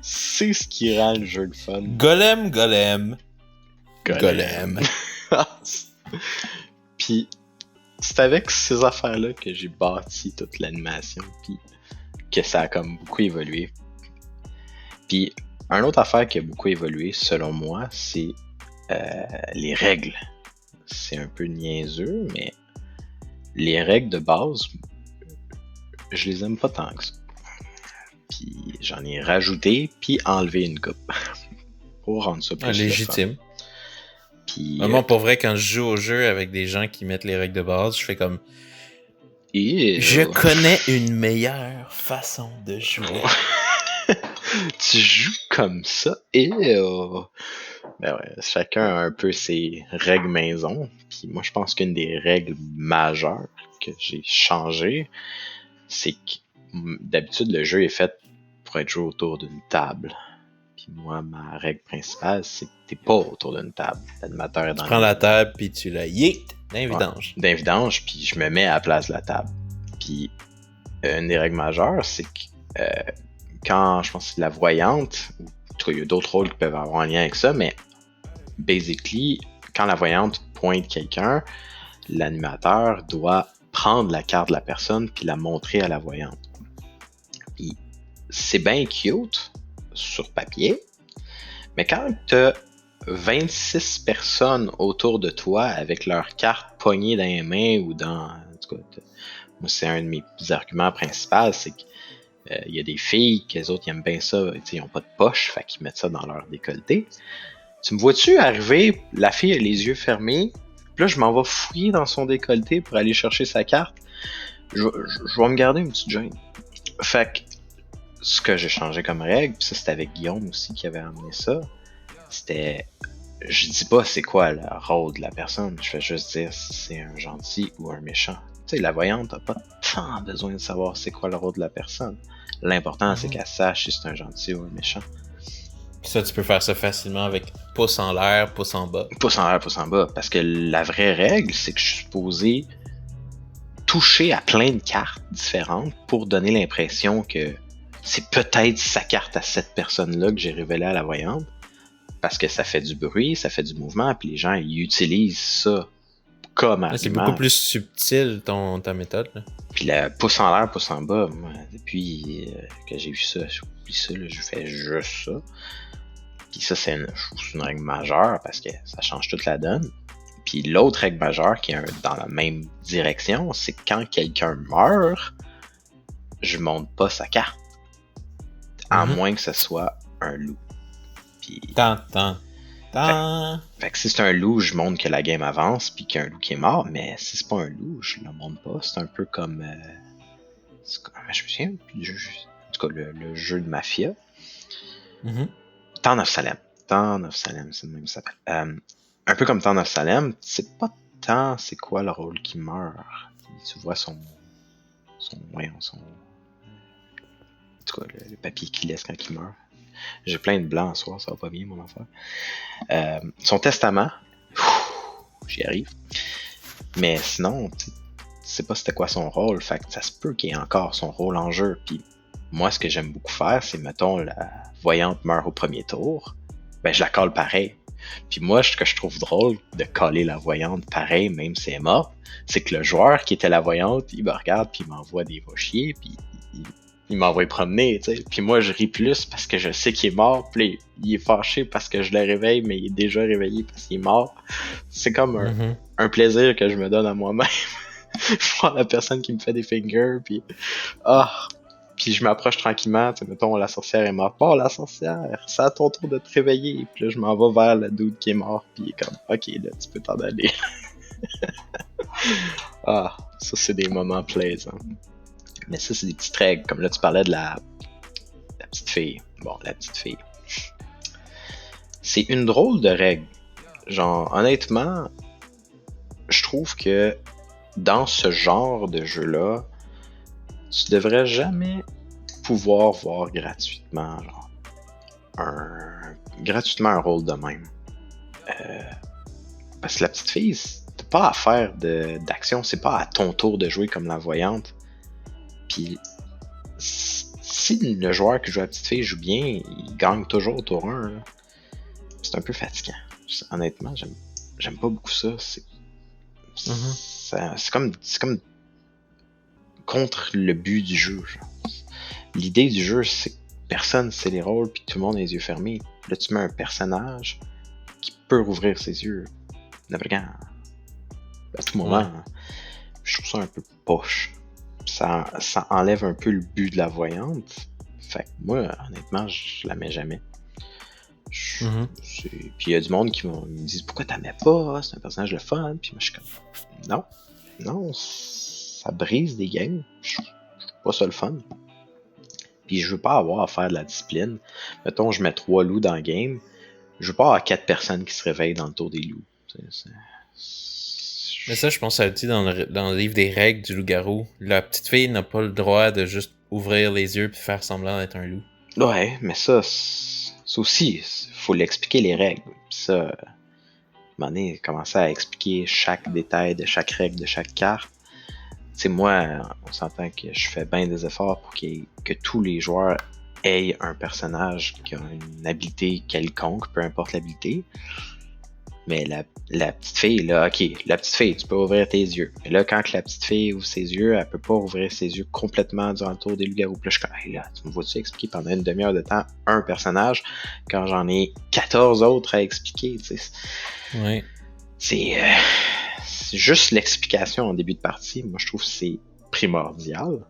C'est ce qui rend le jeu de fun. Golem, Golem. Golem. Puis c'est avec ces affaires-là que j'ai bâti toute l'animation, puis que ça a comme beaucoup évolué. Puis une autre affaire qui a beaucoup évolué, selon moi, c'est les règles. C'est un peu niaiseux, mais les règles de base, je les aime pas tant que ça. Puis j'en ai rajouté, puis enlevé une coupe. Pour rendre ça plus légitime. Puis, moi, pour vrai, quand je joue au jeu avec des gens qui mettent les règles de base, je fais comme... Je connais une meilleure façon de jouer. Tu joues comme ça, Ben ouais, chacun a un peu ses règles maison. Puis moi, je pense qu'une des règles majeures que j'ai changées, c'est que d'habitude, le jeu est fait pour être joué autour d'une table. Puis moi, ma règle principale, c'est que t'es pas autour d'une table. L'animateur est dans Tu prends la table, puis tu la yeet d'un vidange. Ouais, d'un vidange, puis je me mets à la place de la table. Puis une des règles majeures, c'est que quand, je pense que c'est la voyante, ou en tout cas, il y a d'autres rôles qui peuvent avoir un lien avec ça, mais basically, quand la voyante pointe quelqu'un, l'animateur doit prendre la carte de la personne puis la montrer à la voyante. Puis c'est bien cute sur papier, mais quand t'as 26 personnes autour de toi avec leurs cartes poignées dans les mains ou dans... En tout cas, moi, c'est un de mes arguments principaux, c'est que y a des filles qu'elles autres ils aiment bien ça, ils n'ont pas de poche, fait qu'ils mettent ça dans leur décolleté. Tu me vois-tu arriver, la fille a les yeux fermés, puis là je m'en vais fouiller dans son décolleté pour aller chercher sa carte. Je vais me garder une petite gêne. Fait que ce que j'ai changé comme règle, puis ça c'était avec Guillaume aussi qui avait amené ça, c'était... Je dis pas c'est quoi le rôle de la personne, je fais juste dire si c'est un gentil ou un méchant. Tu sais, la voyante n'a pas tant besoin de savoir c'est quoi le rôle de la personne. L'important, c'est qu'elle sache si c'est un gentil ou un méchant. Ça, tu peux faire ça facilement avec pouce en l'air, pouce en bas. Pouce en l'air, pouce en bas. Parce que la vraie règle, c'est que je suis supposé toucher à plein de cartes différentes pour donner l'impression que c'est peut-être sa carte à cette personne-là que j'ai révélée à la voyante. Parce que ça fait du bruit, ça fait du mouvement, puis les gens, ils utilisent ça comme argument. C'est beaucoup plus subtil ta méthode. Là. Puis le pouce en l'air, pouce en bas, moi, depuis que j'ai vu ça, j'oublie ça, là, je fais juste ça. Puis ça, c'est une règle majeure parce que ça change toute la donne. Puis l'autre règle majeure qui est dans la même direction, c'est que quand quelqu'un meurt, je monte pas sa carte. À moins que ce soit un loup. Puis... Fait que si c'est un loup, je montre que la game avance puis qu'il y a un loup qui est mort, mais si c'est pas un loup, je le montre pas. C'est un peu comme... je me souviens plus du jeu. En tout cas, le jeu de Mafia. Town of Salem, c'est le même que ça s'appelle. Un peu comme Town of Salem, c'est pas tant c'est quoi le rôle qui meurt. Tu vois son en tout cas, le papier qu'il laisse quand il meurt. J'ai plein de blancs ce soir, ça va pas bien mon affaire. Son testament, j'y arrive. Mais sinon, tu sais pas c'était quoi son rôle, fait que ça se peut qu'il y ait encore son rôle en jeu. Puis moi, ce que j'aime beaucoup faire, c'est, mettons, la voyante meurt au premier tour, ben je la colle pareil. Puis moi, ce que je trouve drôle de coller la voyante pareil, même si elle est morte, c'est que le joueur qui était la voyante, il me regarde, puis il m'envoie des va chier, puis il m'envoie promener, tu sais. Puis moi, je ris plus parce que je sais qu'il est mort, puis il est fâché parce que je le réveille, mais il est déjà réveillé parce qu'il est mort. C'est comme un plaisir que je me donne à moi-même. Voir la personne qui me fait des fingers, puis... Puis je m'approche tranquillement, tu sais, mettons, la sorcière est morte. Oh, la sorcière, c'est à ton tour de te réveiller. Puis là, je m'en vais vers le dude qui est mort, puis il est comme, ok, là, tu peux t'en aller. Ça, c'est des moments plaisants. Mais ça, c'est des petites règles. Comme là, tu parlais de la petite fille. Bon, la petite fille. C'est une drôle de règle. Genre, honnêtement, je trouve que dans ce genre de jeu-là, tu devrais jamais pouvoir voir gratuitement, genre, gratuitement un rôle de même. Parce que la petite fille, t'as pas à faire d'action, c'est pas à ton tour de jouer comme la voyante. Puis, si le joueur qui joue la petite fille joue bien, il gagne toujours au tour 1. Là. C'est un peu fatigant. Honnêtement, j'aime pas beaucoup ça. C'est comme contre le but du jeu. Genre. L'idée du jeu, c'est que personne sait les rôles, puis tout le monde a les yeux fermés. Là, tu mets un personnage qui peut rouvrir ses yeux à tout moment. Ouais. Je trouve ça un peu poche. Ça enlève un peu le but de la voyante. Fait que moi, honnêtement, je la mets jamais. Puis il y a du monde qui me dit pourquoi t'en mets pas, c'est un personnage de fun. Puis moi, je suis comme non, ça brise des games. Je trouve pas ça le fun. Puis je veux pas avoir à faire de la discipline. Mettons, je mets 3 loups dans le game. Je veux pas avoir 4 personnes qui se réveillent dans le tour des loups. Mais ça, je pense que ça le dit dans le livre des règles du loup-garou. La petite fille n'a pas le droit de juste ouvrir les yeux puis faire semblant d'être un loup. Ouais, mais ça aussi, faut l'expliquer les règles. Puis ça, à un moment donné, commencer à expliquer chaque détail de chaque règle de chaque carte. Tu sais, moi, on s'entend que je fais bien des efforts pour que tous les joueurs aient un personnage qui a une habilité quelconque, peu importe l'habilité. Mais la petite fille, là, ok, la petite fille, tu peux ouvrir tes yeux. Mais là, quand la petite fille ouvre ses yeux, elle peut pas ouvrir ses yeux complètement durant le tour des loups-garous. Puis là, je suis comme, hey, là, tu me vois-tu expliquer pendant une demi-heure de temps un personnage quand j'en ai 14 autres à expliquer, tu sais. Oui. C'est juste l'explication en début de partie. Moi, je trouve que c'est primordial.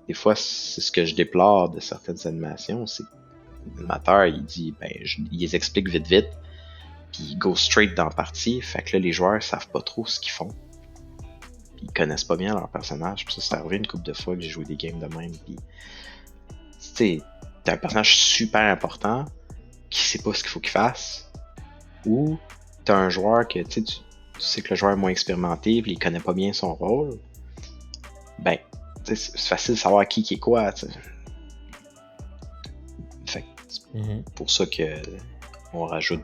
Des fois, c'est ce que je déplore de certaines animations, c'est que l'animateur, il dit, il les explique vite, puis il go straight dans la partie, fait que là, les joueurs savent pas trop ce qu'ils font. Puis ils connaissent pas bien leur personnage, puis ça, c'est arrivé une couple de fois que j'ai joué des games de même, puis tu sais, t'as un personnage super important qui sait pas ce qu'il faut qu'il fasse, ou t'as un joueur que, tu sais que le joueur est moins expérimenté, puis il connaît pas bien son rôle, ben, tu sais, c'est facile de savoir qui est quoi, tu sais. Fait que c'est pour ça que on rajoute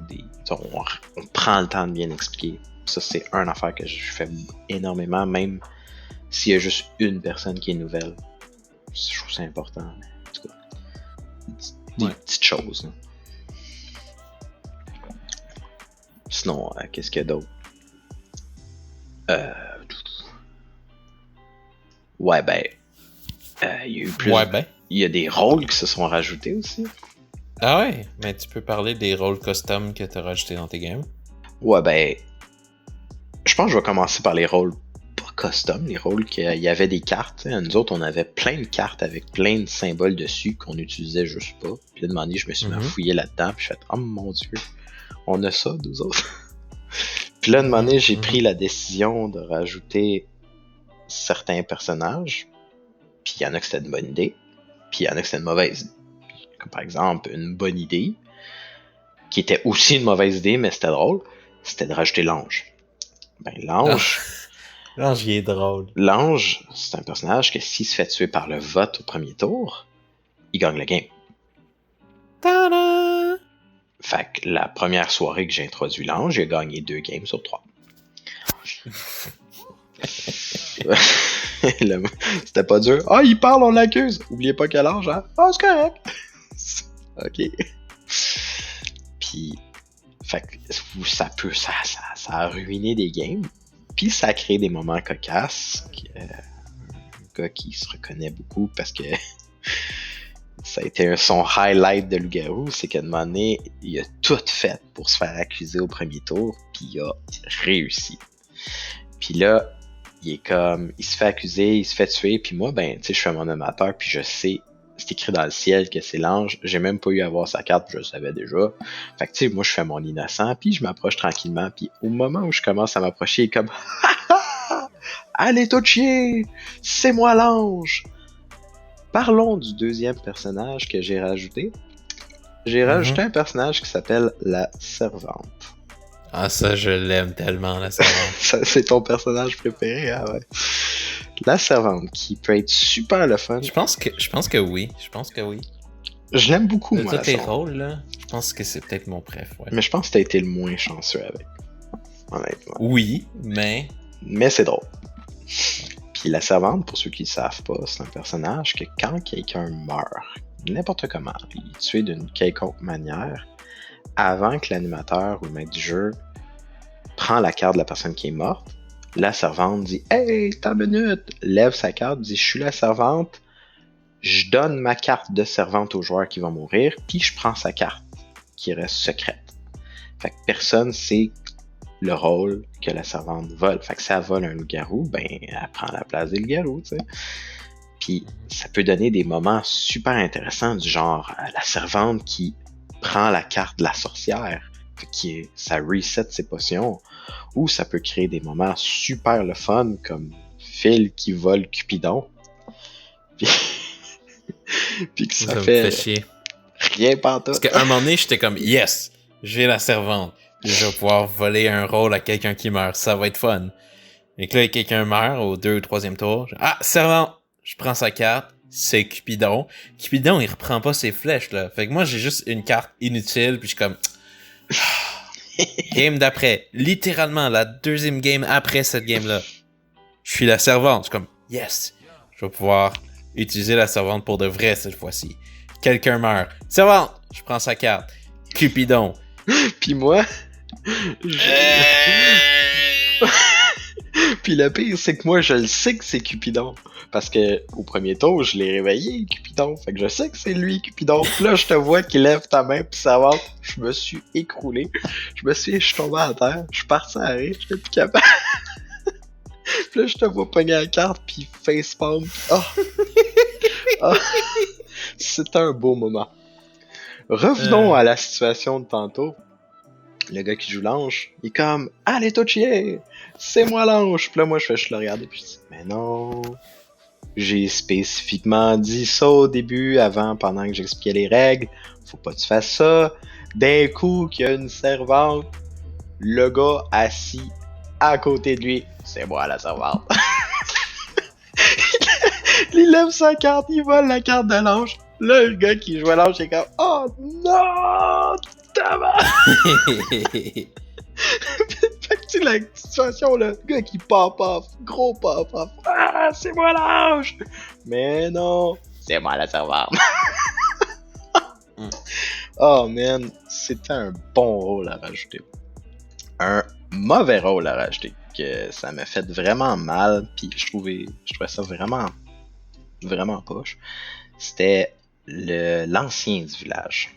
on prend le temps de bien expliquer. Ça, c'est une affaire que je fais énormément, même s'il y a juste une personne qui est nouvelle. Je trouve ça important. En tout cas, des petites choses. Hein. Sinon, qu'est-ce qu'il y a d'autre? Il y a eu plus. Il y a des rôles qui se sont rajoutés aussi. Ah ouais? Mais tu peux parler des rôles custom que t'as rajoutés dans tes games? Ouais, ben, je pense que je vais commencer par les rôles pas custom, les rôles qu'il y avait des cartes. T'sais. Nous autres, on avait plein de cartes avec plein de symboles dessus qu'on utilisait juste pas. Puis là, de moment je me suis mis à fouiller là-dedans, puis je fait, oh mon dieu, on a ça, nous autres. Puis là, de moment j'ai pris la décision de rajouter certains personnages. Puis il y en a que c'était une bonne idée, puis il y en a que c'était une mauvaise idée. Comme par exemple, une bonne idée, qui était aussi une mauvaise idée, mais c'était drôle, c'était de rajouter l'ange. Ben, l'ange... L'ange, il est drôle. L'ange, c'est un personnage que s'il se fait tuer par le vote au premier tour, il gagne le game. Ta-da! Fait que la première soirée que j'ai introduit l'ange, j'ai gagné 2 games sur 3. C'était pas dur. Ah, il parle, on l'accuse. Oubliez pas quel âge, hein? Ah, c'est correct. Ok. Puis, fait que ça a ruiné des games. Puis ça a créé des moments cocasses. Un gars qui se reconnaît beaucoup parce que ça a été son highlight de loup-garou, c'est qu'à un moment donné, il a tout fait pour se faire accuser au premier tour, puis il a réussi. Puis là, il est comme, il se fait accuser, il se fait tuer, puis moi, ben, tu sais, je suis un amateur, puis je sais, c'est écrit dans le ciel que c'est l'ange, j'ai même pas eu à voir sa carte, je le savais déjà. Fait que tu sais, moi, je fais mon innocent, puis je m'approche tranquillement, puis au moment où je commence à m'approcher, il est comme, allez tout chier, c'est moi l'ange. Parlons du deuxième personnage que j'ai rajouté. J'ai rajouté un personnage qui s'appelle la servante. Ah, ça, je l'aime tellement, la servante. Ça, c'est ton personnage préféré, ah ouais. La servante, qui peut être super le fun. Je pense que oui. Je l'aime beaucoup, de moi, tous tes rôles, là, je pense que c'est peut-être mon préf, ouais. Mais je pense que t'as été le moins chanceux avec. Honnêtement. Oui, mais c'est drôle. Puis la servante, pour ceux qui ne savent pas, c'est un personnage que quand quelqu'un meurt, n'importe comment, il est tué d'une quelconque manière, avant que l'animateur ou le maître du jeu prend la carte de la personne qui est morte, la servante dit « Hey, t'as une minute! » Lève sa carte, dit « Je suis la servante, je donne ma carte de servante au joueur qui va mourir, puis je prends sa carte, qui reste secrète. » Fait que personne sait le rôle que la servante vole. Fait que si elle vole un loup-garou, ben, elle prend la place des loups-garous, tu sais. Puis ça peut donner des moments super intéressants, du genre la servante qui prend la carte de la sorcière, ça reset ses potions, ou ça peut créer des moments super le fun, comme Phil qui vole Cupidon. Puis que ça me fait chier. Rien pantoute. Parce qu'à un moment donné, j'étais comme, yes, j'ai la servante. Je vais pouvoir voler un rôle à quelqu'un qui meurt. Ça va être fun. Et que là, quelqu'un meurt au 2 ou 3e tour. Ah, servant! Je prends sa carte. C'est Cupidon. Cupidon, il reprend pas ses flèches, là. Fait que moi, j'ai juste une carte inutile. Puis je suis comme... Game d'après. Littéralement, la deuxième game après cette game-là. Je suis la servante. Je suis comme, yes! Je vais pouvoir utiliser la servante pour de vrai cette fois-ci. Quelqu'un meurt. Servante! Je prends sa carte. Cupidon. Puis moi... Puis le pire, c'est que moi, je le sais que c'est Cupidon. Parce que au premier tour, je l'ai réveillé, Cupidon. Fait que je sais que c'est lui, Cupidon. Puis là, je te vois qu'il lève ta main, puis ça va. Je me suis écroulé. Je suis tombé à terre. Je suis parti à rire. Je suis plus capable. Puis là, je te vois pogner la carte, puis facepalm. Oh! Oh! C'était un beau moment. Revenons à la situation de tantôt. Le gars qui joue l'ange, il est comme « Allez, tout chier! C'est moi l'ange! » Puis là, moi, je le regarde et puis je dis « Mais non! J'ai spécifiquement dit ça au début, pendant que j'expliquais les règles. Faut pas que tu fasses ça. D'un coup, qu'il y a une servante, le gars assis à côté de lui, c'est moi la servante. » Il lève sa carte, il vole la carte de l'ange. Là, le gars qui joue à l'ange, c'est comme « Oh non! » Fait que tu sais, la situation, là, le gars qui pop-off, gros pop-off, ah, c'est moi l'ange! Mais non, c'est moi la servante. Oh man, c'était un bon rôle à rajouter. Un mauvais rôle à rajouter, que ça m'a fait vraiment mal, pis je trouvais ça vraiment poche. C'était l'ancien du village.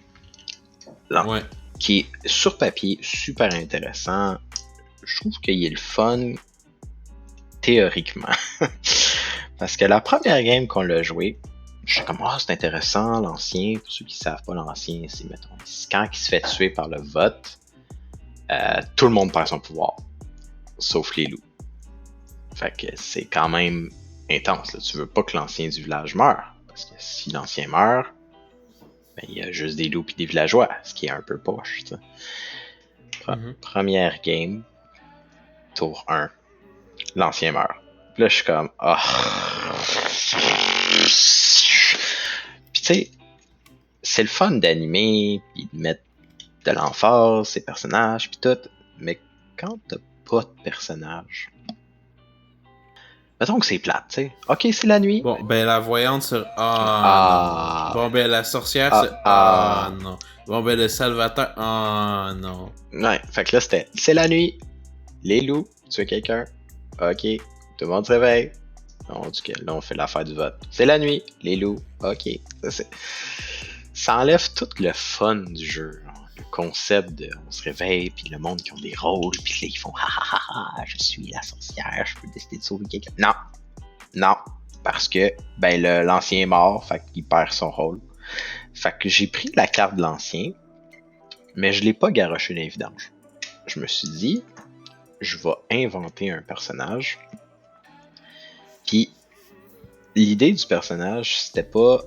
Ouais. Qui est sur papier super intéressant. Je trouve qu'il est le fun théoriquement. Parce que la première game qu'on l'a joué, je suis comme, c'est intéressant, l'ancien. Pour ceux qui savent pas, l'ancien, c'est, mettons, quand il se fait tuer par le vote, tout le monde perd son pouvoir. Sauf les loups. Fait que c'est quand même intense, là. Tu veux pas que l'ancien du village meure. Parce que si l'ancien meurt, ben, il y a juste des loups et des villageois, ce qui est un peu poche, tu sais. Première game, tour 1, l'ancien meurt. Puis là, je suis comme, Puis tu sais, c'est le fun d'animer, puis de mettre de l'emphase, ces personnages, puis tout. Mais quand t'as pas de personnages, mettons que c'est plate, tu sais. Ok, c'est la nuit. Bon, ben la voyante sur... Ah. non. Bon, ben la sorcière sur... non. Bon, ben le salvateur... non. Ouais, fait que là, c'est la nuit. Les loups, tuer quelqu'un. Ok, tout le monde se réveille. Là, on fait l'affaire du vote. C'est la nuit, les loups. Ok, ça enlève tout le fun du jeu. Le concept de on se réveille, puis le monde qui ont des rôles, puis là, ils font ha ha ha ha, je suis la sorcière, je peux décider de sauver quelqu'un. Non, parce que ben l'ancien est mort, fait qu'il perd son rôle. Fait que j'ai pris la carte de l'ancien, mais je l'ai pas garoché dans les vidanges. Je me suis dit, je vais inventer un personnage. Puis l'idée du personnage, c'était pas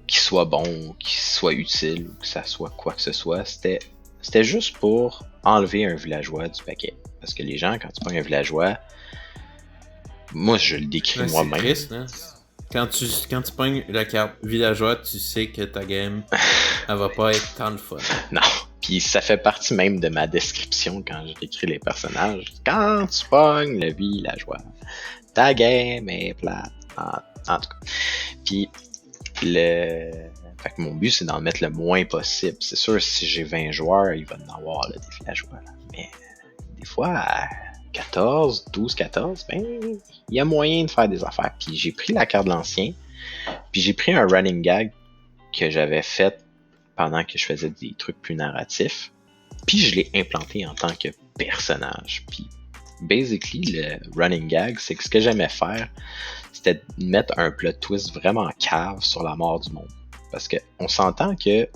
qu'il soit bon, qu'il soit utile, ou que ça soit quoi que ce soit. C'était juste pour enlever un villageois du paquet. Parce que les gens, quand tu prends un villageois, moi je le décris moi-même. C'est triste, hein? Quand tu pognes la carte villageois, tu sais que ta game, elle va pas être tant le fun. Non. Puis ça fait partie même de ma description quand j'écris les personnages. Quand tu pognes le villageois, ta game est plate. En tout cas. Puis fait que mon but, c'est d'en mettre le moins possible. C'est sûr, si j'ai 20 joueurs, il va en avoir là, des villageois. Là. Mais des fois, à 12-14, ben, il y a moyen de faire des affaires. Puis j'ai pris la carte de l'ancien, puis j'ai pris un running gag que j'avais fait pendant que je faisais des trucs plus narratifs, puis je l'ai implanté en tant que personnage. Puis, basically, le running gag, c'est que ce que j'aimais faire, c'était de mettre un plot twist vraiment cave sur la mort du monde. Parce que on s'entend que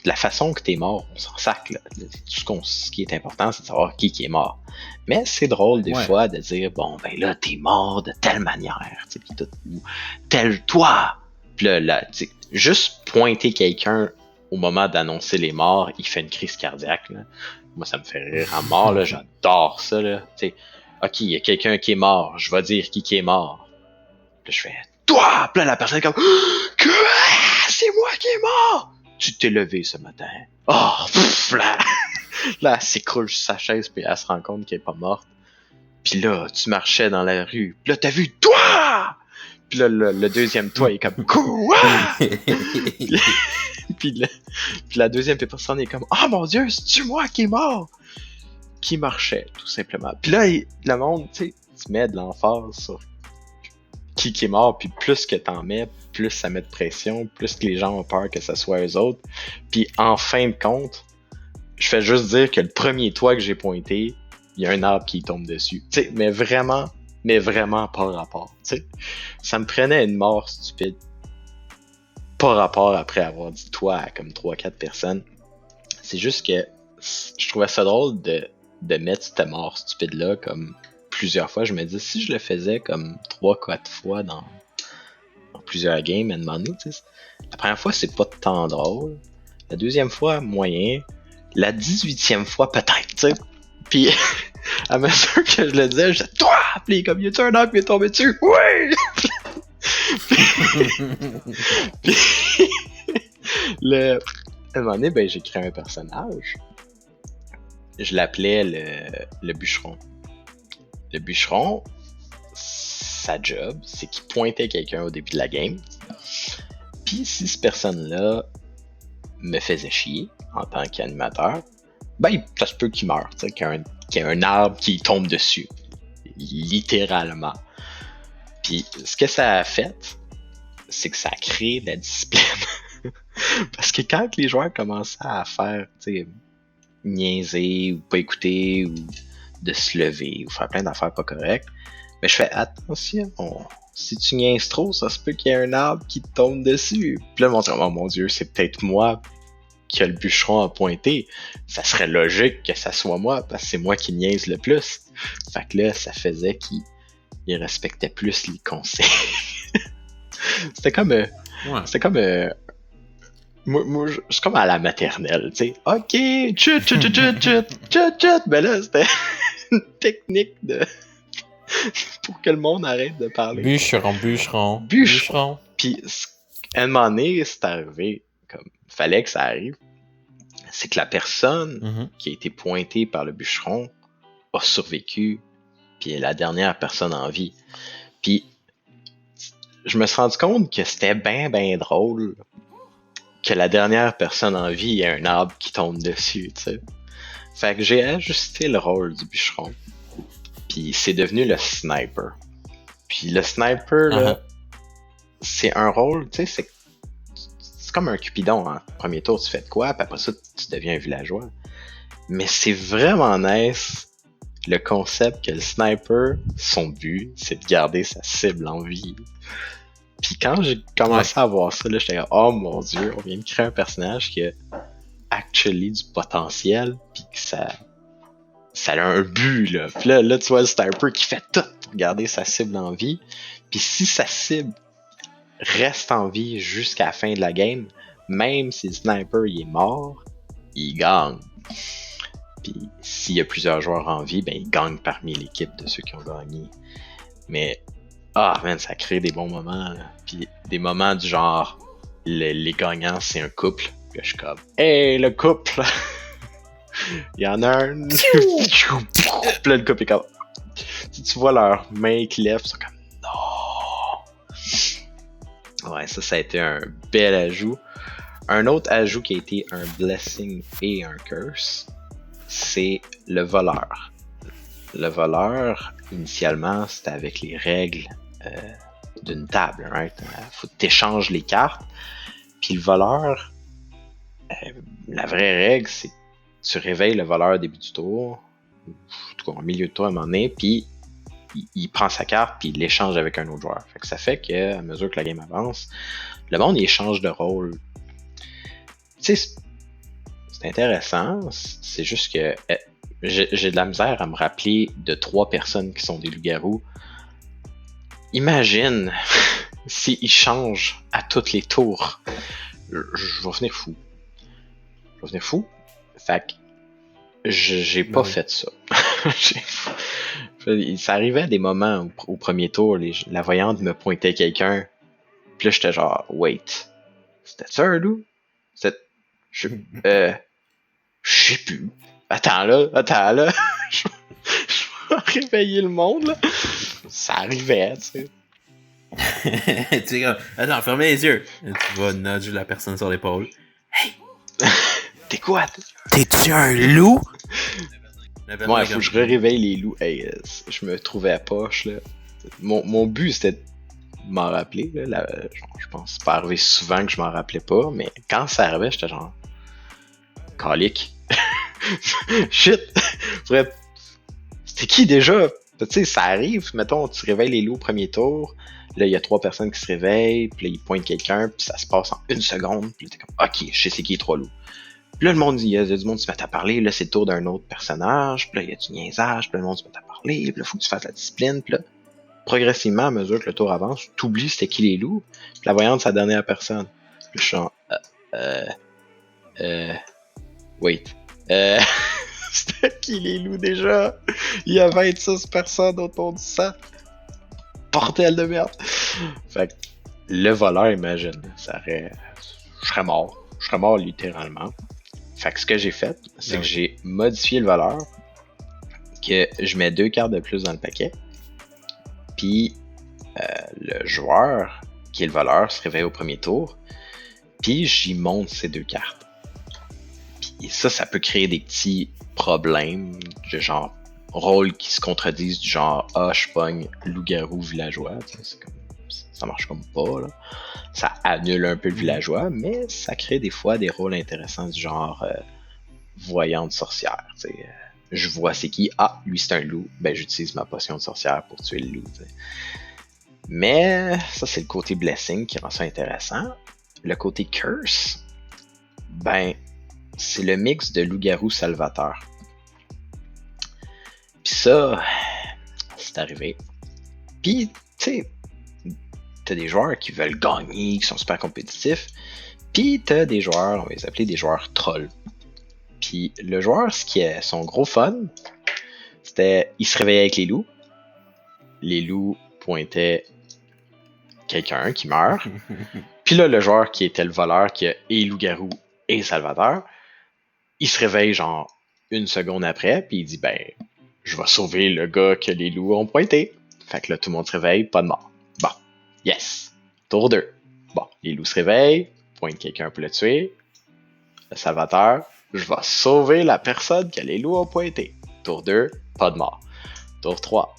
la façon que t'es mort, on s'en sac, là. Tout ce qui est important, c'est de savoir qui est mort. Mais c'est drôle des fois de dire, bon, ben là, t'es mort de telle manière, tu sais, pis tout, ou tel toi. Puis là, tu sais, juste pointer quelqu'un au moment d'annoncer les morts, il fait une crise cardiaque, là. Moi, ça me fait rire à mort, là. J'adore ça, là. Tu sais, ok, il y a quelqu'un qui est mort, je vais dire qui est mort. Puis je fais, toi! Puis là, la personne est comme, quoi? C'est moi qui est mort! Tu t'es levé ce matin. Oh, là, elle s'écroule sur sa chaise, puis elle se rend compte qu'elle est pas morte. Puis là, tu marchais dans la rue. Puis là, t'as vu, toi! Puis là, le deuxième toi, il est comme, quoi? puis la deuxième personne est comme, oh mon Dieu, c'est-tu moi qui est mort? Qui marchait, tout simplement. Puis là, le monde, tu sais, tu mets de l'emphase sur qui est mort, puis plus que t'en mets, plus ça met de pression, plus que les gens ont peur que ce soit eux autres. Puis en fin de compte, je fais juste dire que le premier toit que j'ai pointé, il y a un arbre qui tombe dessus. Tu sais, mais vraiment pas rapport. Tu sais, ça me prenait une mort stupide. Pas rapport après avoir dit toi à comme 3-4 personnes. C'est juste que je trouvais ça drôle de mettre cette mort stupide-là comme plusieurs fois. Je me dis, si je le faisais comme 3-4 fois dans plusieurs games, à demander, tu sais, la première fois, c'est pas tant drôle. La deuxième fois, moyen. La 18e fois, peut-être, tu sais. Puis, à mesure que je le disais, je disais, toi! Puis, comme, y a-tu un arbre qui est tombé dessus? Oui! Puis, à un moment donné, ben, j'ai créé un personnage. Je l'appelais le bûcheron. Le bûcheron, sa job, c'est qu'il pointait quelqu'un au début de la game. Puis si cette personne-là me faisait chier en tant qu'animateur, ben ça se peut qu'il meure, tu sais, qu'il y a un arbre qui tombe dessus. Littéralement. Puis ce que ça a fait, c'est que ça a créé de la discipline. Parce que quand les joueurs commençaient à faire, tu sais, niaiser ou pas écouter ou de se lever ou faire plein d'affaires pas correctes, mais je fais attention, si tu niaises trop, ça se peut qu'il y ait un arbre qui te tombe dessus. Puis là, le monde dit, oh mon Dieu, c'est peut-être moi qui a le bûcheron à pointer. Ça serait logique que ça soit moi, parce que c'est moi qui niaise le plus. Fait que là, ça faisait qu'il respectait plus les conseils. C'était comme... C'était comme... moi, je suis comme à la maternelle, tu sais. OK, chut, chut, chut, chut, chut, chut, chut. Ben là, c'était une technique de... pour que le monde arrête de parler. Bûcheron. Puis, à un moment donné, c'est arrivé, comme, fallait que ça arrive. C'est que la personne qui a été pointée par le bûcheron a survécu, puis est la dernière personne en vie. Puis, je me suis rendu compte que c'était ben drôle que la dernière personne en vie ait un arbre qui tombe dessus, tu sais. Fait que j'ai ajusté le rôle du bûcheron. Puis c'est devenu le sniper. Puis le sniper, là, c'est un rôle, tu sais, c'est comme un Cupidon. Hein. Premier tour, tu fais de quoi, puis après ça, tu deviens un villageois. Mais c'est vraiment nice le concept que le sniper, son but, c'est de garder sa cible en vie. Puis quand j'ai commencé à voir ça, là, j'étais comme, oh mon Dieu, on vient de créer un personnage qui a actually du potentiel, puis que ça a un but, là. Puis là, tu vois le sniper qui fait tout pour garder sa cible en vie. Puis si sa cible reste en vie jusqu'à la fin de la game, même si le sniper il est mort, il gagne. Puis s'il y a plusieurs joueurs en vie, ben il gagne parmi l'équipe de ceux qui ont gagné. Mais ça crée des bons moments. Là. Puis des moments du genre les gagnants c'est un couple. Puis je suis comme hey le couple. Il y en a un. Puis là le couple est comme. Tu vois leurs mains qui lèvent, ils sont comme non. Ouais, ça a été un bel ajout. Un autre ajout qui a été un blessing et un curse, c'est le voleur. Le voleur, initialement, c'était avec les règles d'une table, right? Faut que t'échanges les cartes. Puis le voleur, la vraie règle, c'est que tu réveilles le voleur au début du tour, ou en tout cas au milieu de tour à un moment donné, puis il prend sa carte puis il l'échange avec un autre joueur. Fait que ça fait que à mesure que la game avance, le monde il change de rôle. Tu sais, c'est intéressant. C'est juste que j'ai de la misère à me rappeler de 3 personnes qui sont des loups-garous. Imagine s'ils changent à tous les tours. Je vais finir fou. Fait que j'ai pas fait ça. Ça arrivait à des moments au premier tour, la voyante me pointait quelqu'un, puis là j'étais genre, wait, c'était ça un loup? Je sais plus. Attends là, je vais réveiller le monde là. Ça arrivait, tu sais. Tu sais comme, attends, fermez les yeux. Tu vas nudger la personne sur l'épaule. Hey! T'es quoi? T'es-tu un loup? Ouais, faut que je réveille les loups. Hey, je me trouvais à poche, là. Mon but, c'était de m'en rappeler, là. Je pense pas arrivé souvent que je m'en rappelais pas, mais quand ça arrivait, j'étais genre... Calique. Shit! Bref, c'était qui déjà? Tu sais, ça arrive, mettons, tu réveilles les loups au premier tour, là, il y a 3 personnes qui se réveillent, puis là, ils pointent quelqu'un, puis ça se passe en 1 seconde, puis là, t'es comme, ok, je sais c'est qui les 3 loups. Puis là, il y a du monde qui se met à parler, là, c'est le tour d'un autre personnage, puis là, il y a du niaisage, puis là, le monde se met à parler, puis là, faut que tu fasses la discipline, puis là, progressivement, à mesure que le tour avance, t'oublies c'était qui les loups, puis la voyante, c'est la dernière personne. Puis je suis genre, wait, c'était qui les loups déjà? Il y a 26 personnes autour du sang. Bordel de merde! Fait que, le voleur, imagine, je serais mort littéralement. Fait que ce que j'ai fait, c'est que j'ai modifié le voleur, que je mets 2 cartes de plus dans le paquet, puis le joueur, qui est le voleur, se réveille au premier tour, puis j'y monte ces 2 cartes. Puis ça peut créer des petits problèmes, de genre rôles qui se contredisent, du genre je pogne loup-garou villageois, c'est comme ça marche comme pas, là. Ça annule un peu le villageois, mais ça crée des fois des rôles intéressants du genre voyante sorcière. Je vois c'est qui. Ah, lui c'est un loup. Ben j'utilise ma potion de sorcière pour tuer le loup. T'sais. Mais ça c'est le côté blessing qui rend ça intéressant. Le côté curse, ben c'est le mix de loup-garou salvateur. Puis ça, c'est arrivé. Puis tu sais, t'as des joueurs qui veulent gagner, qui sont super compétitifs. Puis t'as des joueurs, on va les appeler des joueurs trolls. Puis le joueur, ce qui est son gros fun, c'était, il se réveillait avec les loups. Les loups pointaient quelqu'un qui meurt. Puis là, le joueur qui était le voleur, qui a et loup-garou et salvateur, il se réveille genre une seconde après, puis il dit, ben, je vais sauver le gars que les loups ont pointé. Fait que là, tout le monde se réveille, pas de mort. Bon, yes. Tour 2. Bon, les loups se réveillent, pointent quelqu'un pour le tuer. Le salvateur, je vais sauver la personne que les loups ont pointé. Tour 2, pas de mort. Tour 3,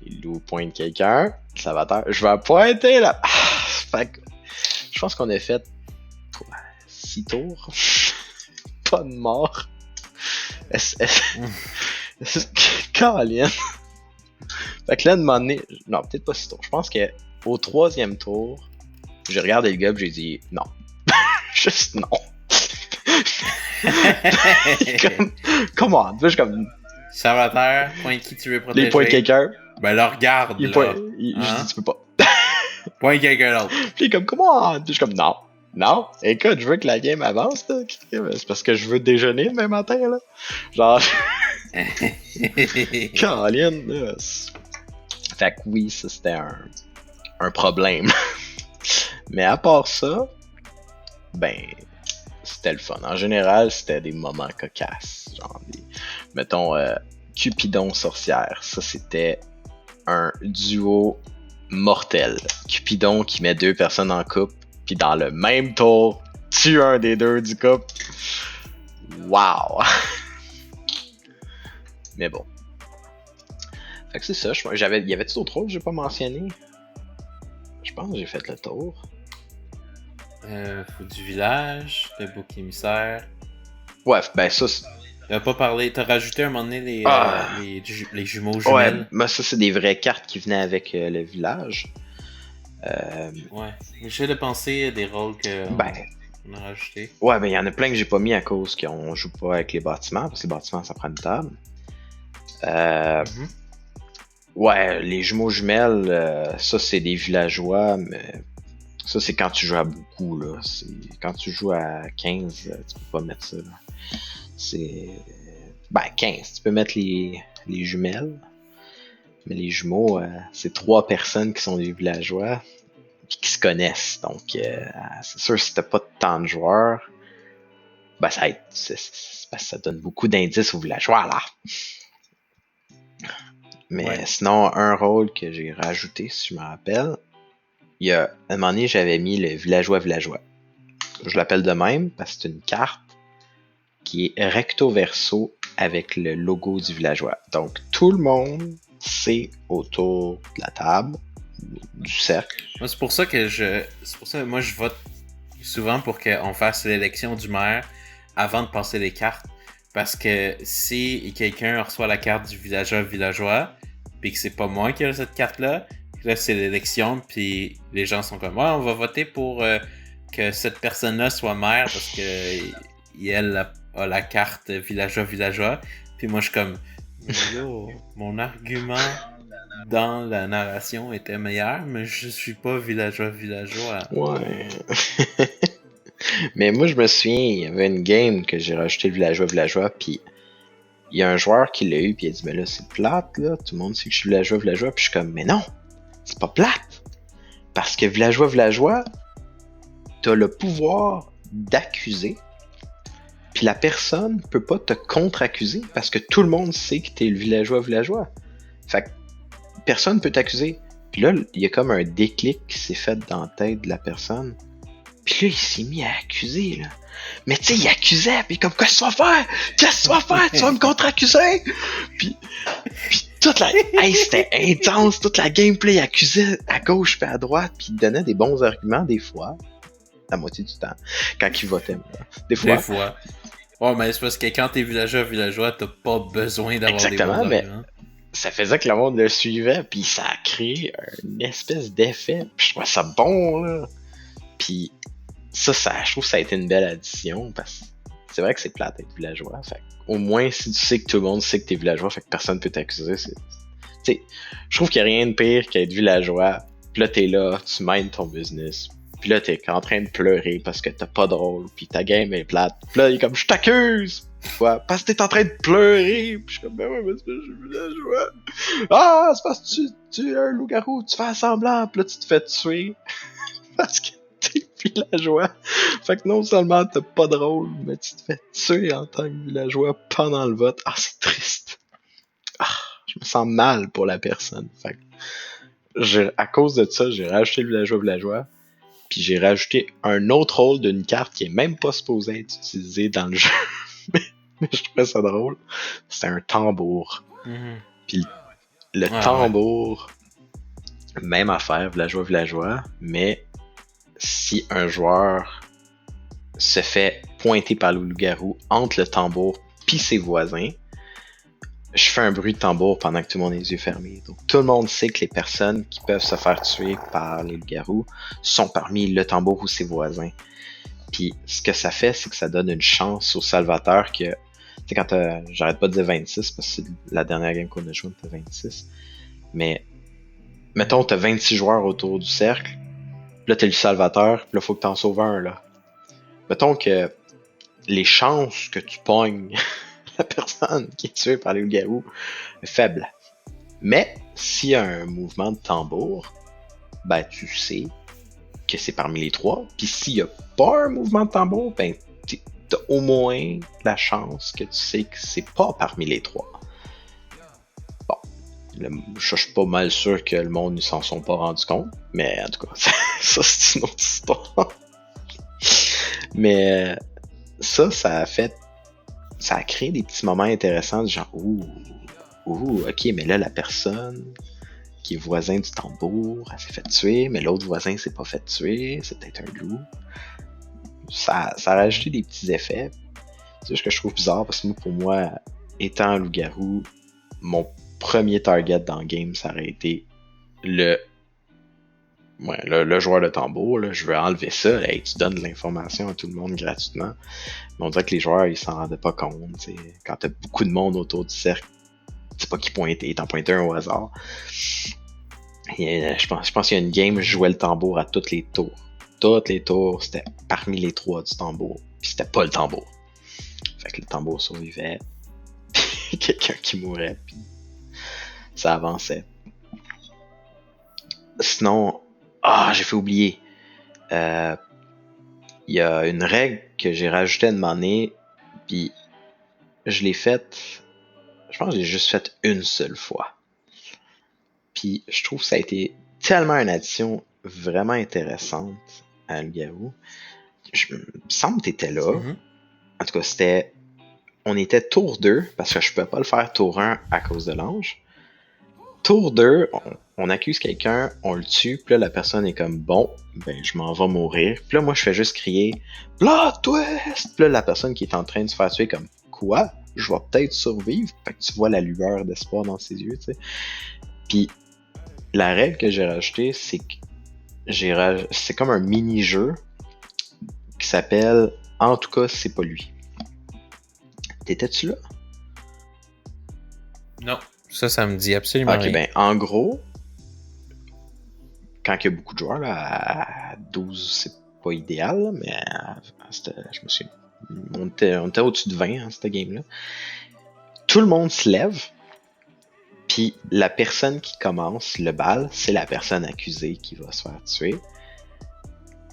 les loups pointent quelqu'un. Le salvateur, je vais pointer la... Fait que, je pense qu'on a fait 6 tours. Pas de mort. Caroline. Fait que là, de moment donné... Non, peut-être pas 6 tours. Je pense qu'au 3e tour, j'ai regardé le gars et j'ai dit non. Juste non. Come on. Je suis comme... Salvateur, pointe qui tu veux protéger. Il pointe quelqu'un. Ben là, regarde. Je dis, tu peux pas. Pointe quelqu'un d'autre. Puis il est comme, comment? Puis je suis comme, non. Non. Écoute, je veux que la game avance, là. C'est parce que je veux déjeuner demain matin, là. Genre. Caroline, là. Fait que oui, ça c'était un problème. Mais à part ça, ben, c'était le fun. En général, c'était des moments cocasses. Genre, mettons, Cupidon sorcière. Ça, c'était un duo mortel. Cupidon qui met 2 personnes en couple, puis dans le même tour, tue un des 2 du couple. Wow! Mais bon. Fait que c'est ça. Y avait-tu d'autres rôles que j'ai pas mentionné? Je pense que j'ai fait le tour. Faut du village, le bouc émissaire. Ouais, ben ça... T'as pas parlé, t'as rajouté un moment donné les jumeaux jumelles. Ouais, ben ça c'est des vraies cartes qui venaient avec le village. Ouais, j'essaie de penser à des rôles qu'on a rajoutés. Ouais, ben il y en a plein que j'ai pas mis à cause qu'on joue pas avec les bâtiments, parce que les bâtiments ça prend une table. Ouais, les jumeaux jumelles, ça c'est des villageois, mais ça c'est quand tu joues à beaucoup, là. Quand tu joues à 15, tu peux pas mettre ça, là. C'est... Ben, 15, tu peux mettre les jumelles. Mais les jumeaux, c'est 3 personnes qui sont des villageois puis qui se connaissent. Donc, c'est sûr, si t'as pas tant de joueurs, ben, ça donne beaucoup d'indices aux villageois, là. Mais sinon, un rôle que j'ai rajouté, si je me rappelle, il y a un moment donné, j'avais mis le villageois. Je l'appelle de même parce que c'est une carte qui est recto verso avec le logo du villageois. Donc, tout le monde, c'est autour de la table, du cercle. Moi, c'est pour ça que moi, je vote souvent pour qu'on fasse l'élection du maire avant de passer les cartes. Parce que si quelqu'un reçoit la carte du villageois, puis que c'est pas moi qui ai cette carte-là, là, c'est l'élection, puis les gens sont comme, ouais, on va voter pour que cette personne-là soit maire parce que elle a la carte villageois. Puis moi, je suis comme, yo, mon argument dans la narration était meilleur, mais je suis pas villageois. Ouais. Mais moi, je me souviens, il y avait une game que j'ai rajouté le villageois, puis il y a un joueur qui l'a eu, puis il a dit, mais là, c'est plate, là, tout le monde sait que je suis villageois, puis je suis comme, mais non, c'est pas plate, parce que villageois, t'as le pouvoir d'accuser, puis la personne peut pas te contre-accuser, parce que tout le monde sait que t'es le villageois. Fait que personne peut t'accuser. Puis là, il y a comme un déclic qui s'est fait dans la tête de la personne. Puis là, il s'est mis à accuser, là. Mais tu sais, il accusait, puis comme, qu'est-ce que tu vas faire? Tu vas me contre-accuser? Puis Hey, c'était intense, toute la gameplay accusait à gauche puis à droite, puis il donnait des bons arguments des fois, la moitié du temps, quand il votait. Des fois. Des fois. Ouais, mais c'est parce que quand t'es villageois, t'as pas besoin d'avoir Exactement, des bons mais arguments. ça faisait que le monde le suivait, puis ça a créé une espèce d'effet, puis je trouvais ça bon, là. Puis ça, je trouve que ça a été une belle addition, parce que c'est vrai que c'est plate d'être villageois, fait au moins si tu sais que tout le monde sait que t'es villageois, fait que personne peut t'accuser, t'sais, je trouve qu'il n'y a rien de pire qu'être villageois, pis là t'es là, tu mènes ton business, pis là t'es en train de pleurer parce que t'as pas de rôle, pis ta game est plate, pis là il est comme je t'accuse! Ouais, parce que t'es en train de pleurer, pis je suis comme ben ouais, mais c'est parce que je suis villageois. Ah, c'est parce que tu es un loup-garou, tu fais semblant, pis là tu te fais tuer parce que t'es villageois. Fait que non seulement t'as pas de rôle, mais tu te fais tuer en tant que villageois pendant le vote. Ah, c'est triste. Ah, je me sens mal pour la personne. Fait que à cause de ça, j'ai rajouté le villageois, puis j'ai rajouté un autre rôle d'une carte qui est même pas supposée être utilisée dans le jeu. mais je trouvais ça drôle. C'est un tambour. Mm-hmm. Puis le tambour, même affaire, villageois, mais si un joueur se fait pointer par le loup-garou entre le tambour pis ses voisins, je fais un bruit de tambour pendant que tout le monde a les yeux fermés. Donc tout le monde sait que les personnes qui peuvent se faire tuer par les loups-garous sont parmi le tambour ou ses voisins. Puis ce que ça fait, c'est que ça donne une chance au salvateur que, tu sais, quand j'arrête pas de dire 26 parce que c'est la dernière game qu'on a joué, on était 26. Mais mettons, t'as 26 joueurs autour du cercle. Là, t'es le salvateur, pis là, faut que t'en sauves un, là. Mettons que les chances que tu pognes la personne qui est tuée par les loups-garous est faible. Mais, s'il y a un mouvement de tambour, ben, tu sais que c'est parmi les trois. Puis s'il y a pas un mouvement de tambour, ben, t'as au moins la chance que tu sais que c'est pas parmi les trois. Bon. Je suis pas mal sûr que le monde ne s'en sont pas rendu compte, mais en tout cas, ça c'est une autre histoire. Mais ça a créé des petits moments intéressants de genre, ok, mais là la personne qui est voisin du tambour, elle s'est fait tuer, mais l'autre voisin s'est pas fait tuer, c'est peut-être un loup. Ça a rajouté des petits effets. C'est ce que je trouve bizarre parce que pour moi, étant un loup-garou, mon premier target dans le game, ça aurait été le joueur de tambour. Là. Je veux enlever ça. Hey, tu donnes de l'information à tout le monde gratuitement. Mais on dirait que les joueurs, ils s'en rendaient pas compte. T'sais. Quand t'as beaucoup de monde autour du cercle, c'est pas qui pointait, t'en pointais un au hasard. Et, je pense qu'il y a une game, je jouais le tambour à toutes les tours. Toutes les tours, c'était parmi les trois du tambour. Puis c'était pas le tambour. Fait que le tambour survivait. Quelqu'un qui mourait, puis ça avançait. Sinon, j'ai fait oublier. Il y a une règle que j'ai rajoutée à un moment donné, puis je l'ai faite, je pense que j'ai juste fait une seule fois. Puis je trouve que ça a été tellement une addition vraiment intéressante à loup-garou. Il me semble que t'étais là. Mm-hmm. En tout cas, on était tour 2, parce que je pouvais pas le faire tour 1 à cause de l'ange. Tour 2, on accuse quelqu'un, on le tue, puis là la personne est comme bon, ben je m'en vais mourir. Puis là moi je fais juste crier Plot twist! Puis là la personne qui est en train de se faire tuer comme quoi? Je vais peut-être survivre. Fait que tu vois la lueur d'espoir dans ses yeux, tu sais. Puis la règle que j'ai rajoutée, c'est que c'est comme un mini-jeu qui s'appelle En tout cas, c'est pas lui. T'étais-tu là? Non. Ça me dit absolument rien. Ok, ben, en gros, quand il y a beaucoup de joueurs, là, à 12, c'est pas idéal, là, mais je me souviens, on était au-dessus de 20 cette game-là. Tout le monde se lève, puis la personne qui commence le bal, c'est la personne accusée qui va se faire tuer.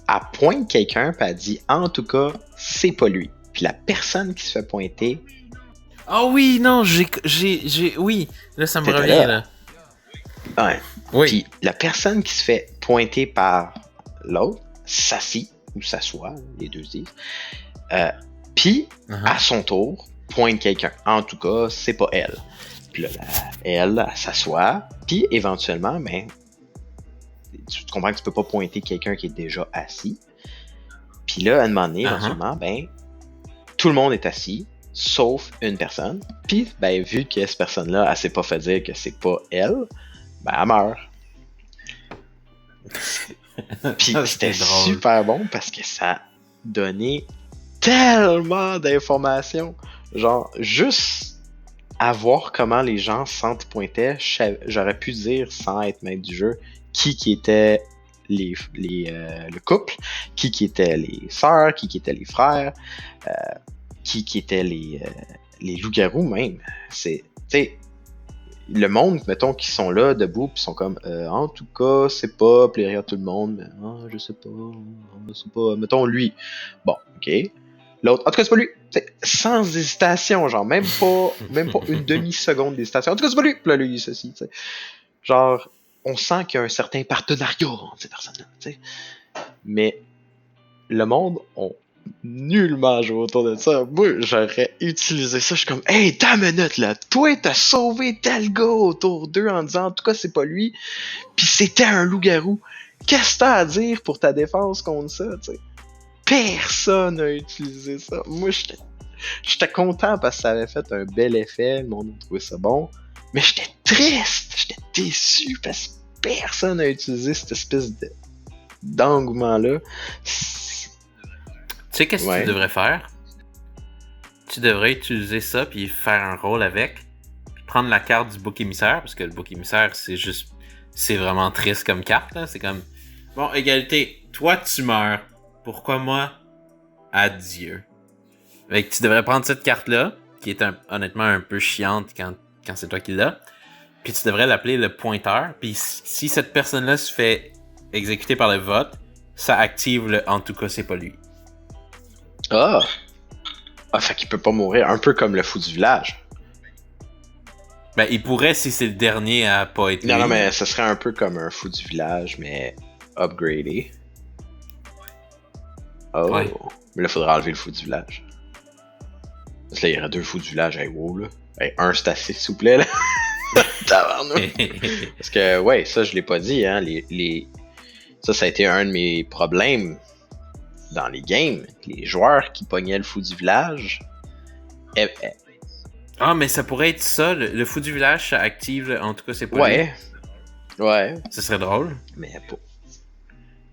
Elle pointe quelqu'un, puis elle dit, en tout cas, c'est pas lui. Puis la personne qui se fait pointer... Ah oui, non, oui, là ça me revient là. Ouais. Oui. Puis la personne qui se fait pointer par l'autre s'assit ou s'assoit, les deux disent. Puis à son tour pointe quelqu'un. En tout cas, c'est pas elle. Puis là, elle s'assoit, puis éventuellement, ben, tu comprends que tu peux pas pointer quelqu'un qui est déjà assis. Puis là, à un moment donné, éventuellement, ben, tout le monde est assis, sauf une personne. Puis, ben, vu que cette personne-là, elle s'est pas fait dire que c'est pas elle, ben, elle meurt. Puis c'était super bon parce que ça donnait tellement d'informations. Genre, juste à voir comment les gens s'entre-pointaient, j'aurais pu dire, sans être maître du jeu, qui était le couple, qui étaient les sœurs, qui étaient les frères, qui étaient les loups-garous même. C'est, tu sais, le monde, mettons, qui sont là, debout, pis sont comme, en tout cas, c'est pas, puis derrière tout le monde, mais, je sais pas, mettons lui. Bon, ok. L'autre, en tout cas, c'est pas lui. T'sais, sans hésitation, genre, même pas une demi-seconde d'hésitation. En tout cas, c'est pas lui. Puis là, lui, ceci, tu sais. Genre, on sent qu'il y a un certain partenariat entre ces personnes-là, tu sais. Mais le monde ont nullement joué autour de ça. Moi, j'aurais utilisé ça. Je suis comme, hey, ta minute, là. Toi, t'as sauvé tel gars autour d'eux en disant, en tout cas, c'est pas lui. Puis c'était un loup-garou. Qu'est-ce que t'as à dire pour ta défense contre ça, tu sais? Personne n'a utilisé ça. Moi, j'étais content parce que ça avait fait un bel effet. Le monde a trouvé ça bon. Mais j'étais triste. J'étais déçu parce que personne n'a utilisé cette espèce d'engouement-là. Tu sais qu'est-ce que tu devrais faire? Tu devrais utiliser ça puis faire un rôle avec. Puis prendre la carte du bouc émissaire, parce que le bouc émissaire, c'est vraiment triste comme carte, là. C'est comme, bon, égalité, toi tu meurs. Pourquoi moi? Adieu. Fait que tu devrais prendre cette carte-là, qui est honnêtement un peu chiante quand c'est toi qui l'as. Puis tu devrais l'appeler le pointeur. Puis si cette personne-là se fait exécuter par le vote, ça active le en tout cas c'est pas lui. Ah! Ah, fait qu'il peut pas mourir, un peu comme le fou du village. Ben, il pourrait si c'est le dernier à pas être non, lui. Non, mais ce serait un peu comme un fou du village, mais upgradé. Oh! Ouais. Mais là, faudra enlever le fou du village. Parce que là, il y aurait 2 fous du village. Hey, wow, là. Hey, un, c'est assez, s'il vous plaît, là. Parce que, ouais, ça, je l'ai pas dit, hein. Ça a été un de mes problèmes dans les games. Les joueurs qui pognaient le fou du village. Ah, mais ça pourrait être ça. Le fou du village, ça active, en tout cas, c'est pas lui. Ouais. Ça serait drôle. Mais pas.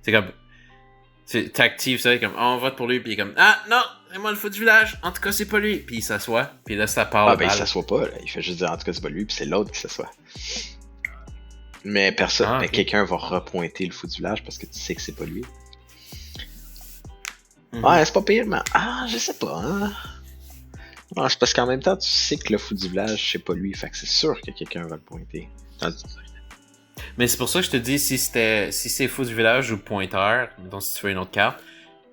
C'est comme. T'actives ça, comme, on vote pour lui, puis il est comme, ah non, c'est moi le fou du village, en tout cas c'est pas lui, puis il s'assoit, puis là ça part. Ah ben il s'assoit pas, là. Il fait juste dire en tout cas c'est pas lui, puis c'est l'autre qui s'assoit. Mais personne, okay. Quelqu'un va repointer le fou du village parce que tu sais que c'est pas lui. Ouais, c'est pas pire, mais je sais pas, hein. Non, c'est parce qu'en même temps tu sais que le fou du village c'est pas lui, fait que c'est sûr que quelqu'un va le pointer. Mais c'est pour ça que je te dis, si c'est fou du village ou pointeur, donc si tu fais une autre carte,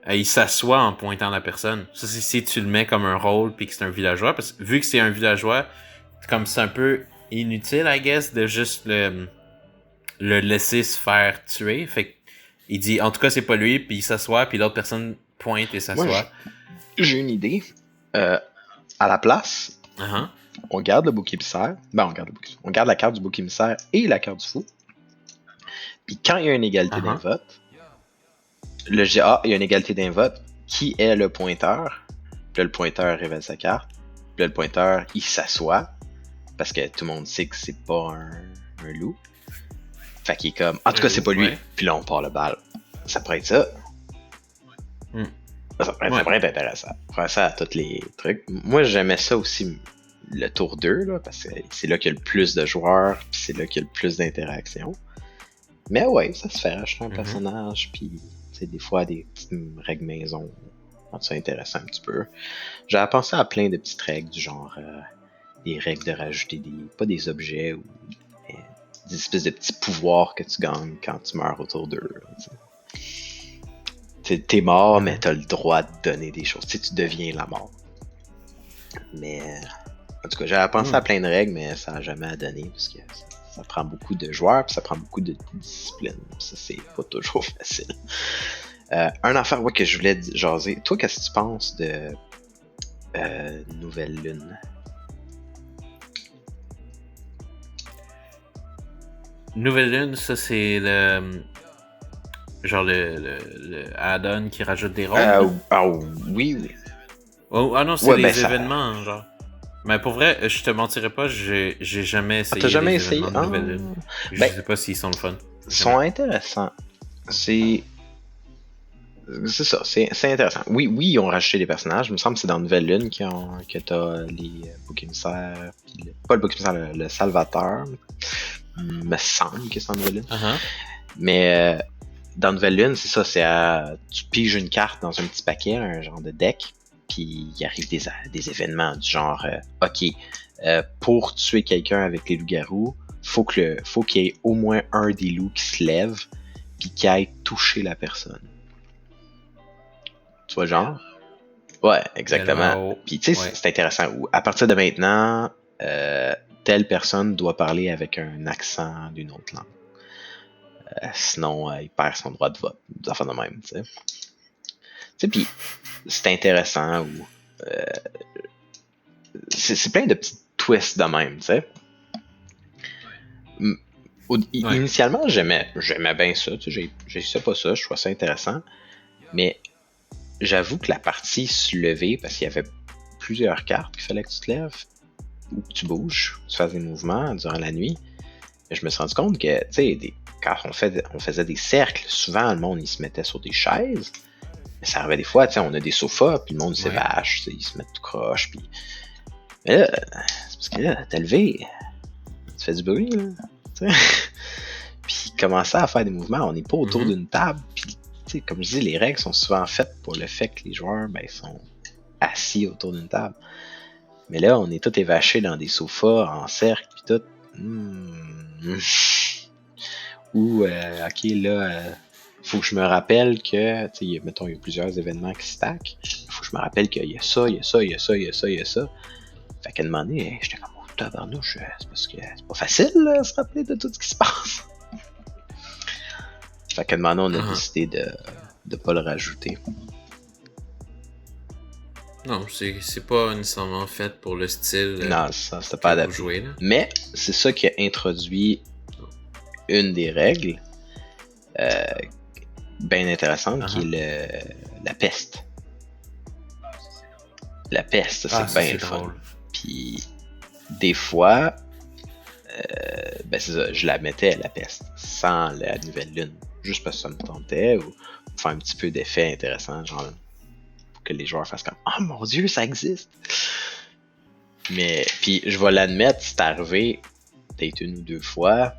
il s'assoit en pointant la personne. Ça, c'est si tu le mets comme un rôle puis que c'est un villageois, parce que vu que c'est un villageois, comme c'est un peu inutile, I guess, de juste le laisser se faire tuer. Fait qu'il dit, en tout cas, c'est pas lui, puis il s'assoit, puis l'autre personne pointe et s'assoit. Moi, j'ai une idée. À la place, on garde le bouc émissaire. Ben, on garde la carte du bouc émissaire et la carte du fou. Puis quand il y a une égalité d'un vote, le GA, il y a une égalité d'un vote, qui est le pointeur? Puis là, le pointeur révèle sa carte. Puis là, le pointeur, il s'assoit. Parce que tout le monde sait que c'est pas un loup. Fait qu'il est comme, en tout cas, c'est pas lui. Puis là, on part le bal. Ça pourrait être ça. Ça pourrait être intéressant. Faire ça à tous les trucs. Moi, j'aimais ça aussi, le tour 2, là, parce que c'est là qu'il y a le plus de joueurs, puis c'est là qu'il y a le plus d'interactions. Mais ouais, ça se fait acheter un personnage, puis des fois des petites règles maison. Ça intéressant un petit peu. J'avais pensé à plein de petites règles du genre des règles de rajouter pas des objets ou des espèces de petits pouvoirs que tu gagnes quand tu meurs autour d'eux. T'es mort, mais t'as le droit de donner des choses. Tu deviens la mort. Mais en tout cas, j'avais pensé à plein de règles, mais ça n'a jamais donné parce que ça prend beaucoup de joueurs, puis ça prend beaucoup de discipline. Ça, c'est pas toujours facile. Un affaire que je voulais jaser. Toi, qu'est-ce que tu penses de Nouvelle Lune? Nouvelle Lune, ça c'est le genre le add-on qui rajoute des rôles. Oui. Oh, ah non, c'est Ouais, les ben, ça- événements, genre. Mais pour vrai, je te mentirais pas, j'ai jamais essayé t'as jamais les essayé? événements de Nouvelle Lune. Je Ben, sais pas s'ils sont le fun. ils sont intéressants. C'est ça, c'est intéressant. Oui, ils ont rajouté des personnages. Il me semble que c'est dans Nouvelle Lune que t'as les boucs émissaires, pas le bouc émissaire, le Salvateur. Il me semble que c'est dans Nouvelle Lune. Uh-huh. Mais dans Nouvelle Lune, c'est ça, tu piges une carte dans un petit paquet, un genre de deck, puis il arrive des événements du genre, pour tuer quelqu'un avec les loups-garous, faut qu'il y ait au moins un des loups qui se lève, puis qui aille toucher la personne. Tu vois, genre? Ouais, exactement. Hello. Puis tu sais, Ouais. c'est intéressant. À partir de maintenant, telle personne doit parler avec un accent d'une autre langue. Sinon, il perd son droit de vote. Des affaires de même, tu sais. Tu sais, puis c'est intéressant ou c'est plein de petits twists de même, tu sais. Initialement, j'aimais bien ça, tu sais, j'ai ça pas ça, je trouvais ça intéressant, mais j'avoue que la partie se lever, parce qu'il y avait plusieurs cartes qu'il fallait que tu te lèves, ou que tu bouges, que tu fasses des mouvements durant la nuit, je me suis rendu compte que, tu sais, quand on faisait des cercles, souvent le monde il se mettait sur des chaises, mais ça arrivait des fois, tu sais, on a des sofas, puis le monde s'évache, tu sais, ils se mettent tout croche, puis... Mais là, c'est parce que là, t'es levé, tu fais du bruit, là, tu sais. Puis commencer à faire des mouvements, on n'est pas autour d'une table, puis tu sais, comme je dis, les règles sont souvent faites pour le fait que les joueurs sont assis autour d'une table. Mais là, on est tous évachés dans des sofas en cercle, puis tout. Ou, ok, là, faut que je me rappelle que, tu sais, mettons, il y a plusieurs événements qui stackent. Faut que je me rappelle qu'il y a ça, il y a ça, il y a ça, il y a ça, il y a ça. Fait qu'à un moment donné, j'étais comme, oh, tabarnouche, c'est parce que c'est pas facile, là, se rappeler de tout ce qui se passe. Fait qu'à un moment donné, on a décidé de pas le rajouter. Non, c'est pas nécessairement fait pour le style. Non, ça, c'était pas adapté. Jouer, là. Mais c'est ça qui a introduit une des règles bien intéressante, qui est la peste. La peste, c'est bien le fun. Puis des fois, c'est ça, je la mettais à la peste, sans la nouvelle lune, juste parce que ça me tentait, ou pour faire un petit peu d'effet intéressant, genre pour que les joueurs fassent comme « Oh mon Dieu, ça existe! » Mais, puis je vais l'admettre, c'est arrivé peut-être une ou deux fois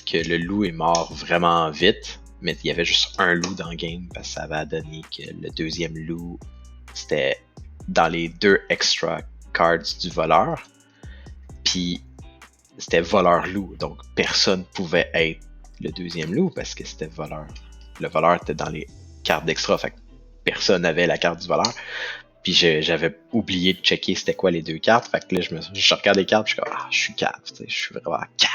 que le loup est mort vraiment vite, mais il y avait juste un loup dans le game, parce que ça avait donné que le deuxième loup, c'était dans les 2 extra cards du voleur, puis c'était voleur-loup, donc personne pouvait être le deuxième loup parce que c'était voleur. Le voleur était dans les cartes d'extra, fait que personne n'avait la carte du voleur. Puis j'avais oublié de checker c'était quoi les 2 cartes, fait que là je regarde les cartes, puis je suis comme je suis cave, tu sais, je suis vraiment cave.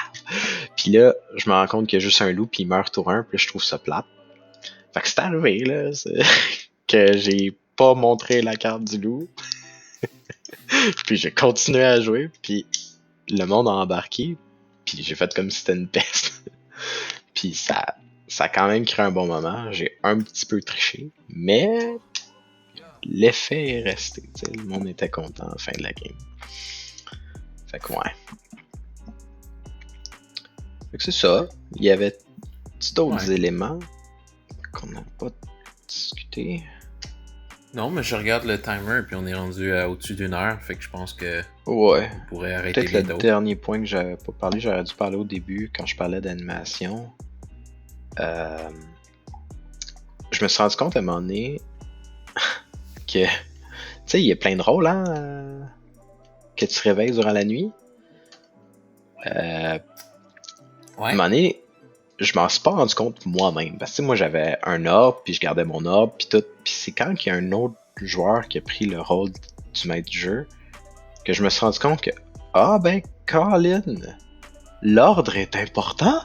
Puis là, je me rends compte qu'il y a juste un loup, puis il meurt tour 1, puis là, je trouve ça plate. Fait que c'est arrivé là, que j'ai pas montré la carte du loup. Puis j'ai continué à jouer, puis le monde a embarqué, puis j'ai fait comme si c'était une peste. Puis ça a quand même créé un bon moment. J'ai un petit peu triché, mais l'effet est resté. T'sais. Le monde était content à la fin de la game. Fait que ouais. Fait que c'est ça. Il y avait d'autres éléments qu'on n'a pas discuté. Non, mais je regarde le timer puis on est rendu à au-dessus d'1 heure, fait que je pense que on pourrait arrêter les peut-être le dernier point que j'avais pas parlé, j'aurais dû parler au début quand je parlais d'animation. Je me suis rendu compte à un moment donné que, tu sais, il y a plein de rôles, hein, que tu te réveilles durant la nuit. À un moment donné, je m'en suis pas rendu compte moi-même. Parce que moi, j'avais un orbe, puis je gardais mon orbe, puis tout. Puis c'est quand il y a un autre joueur qui a pris le rôle du maître du jeu que je me suis rendu compte que, Colin, l'ordre est important.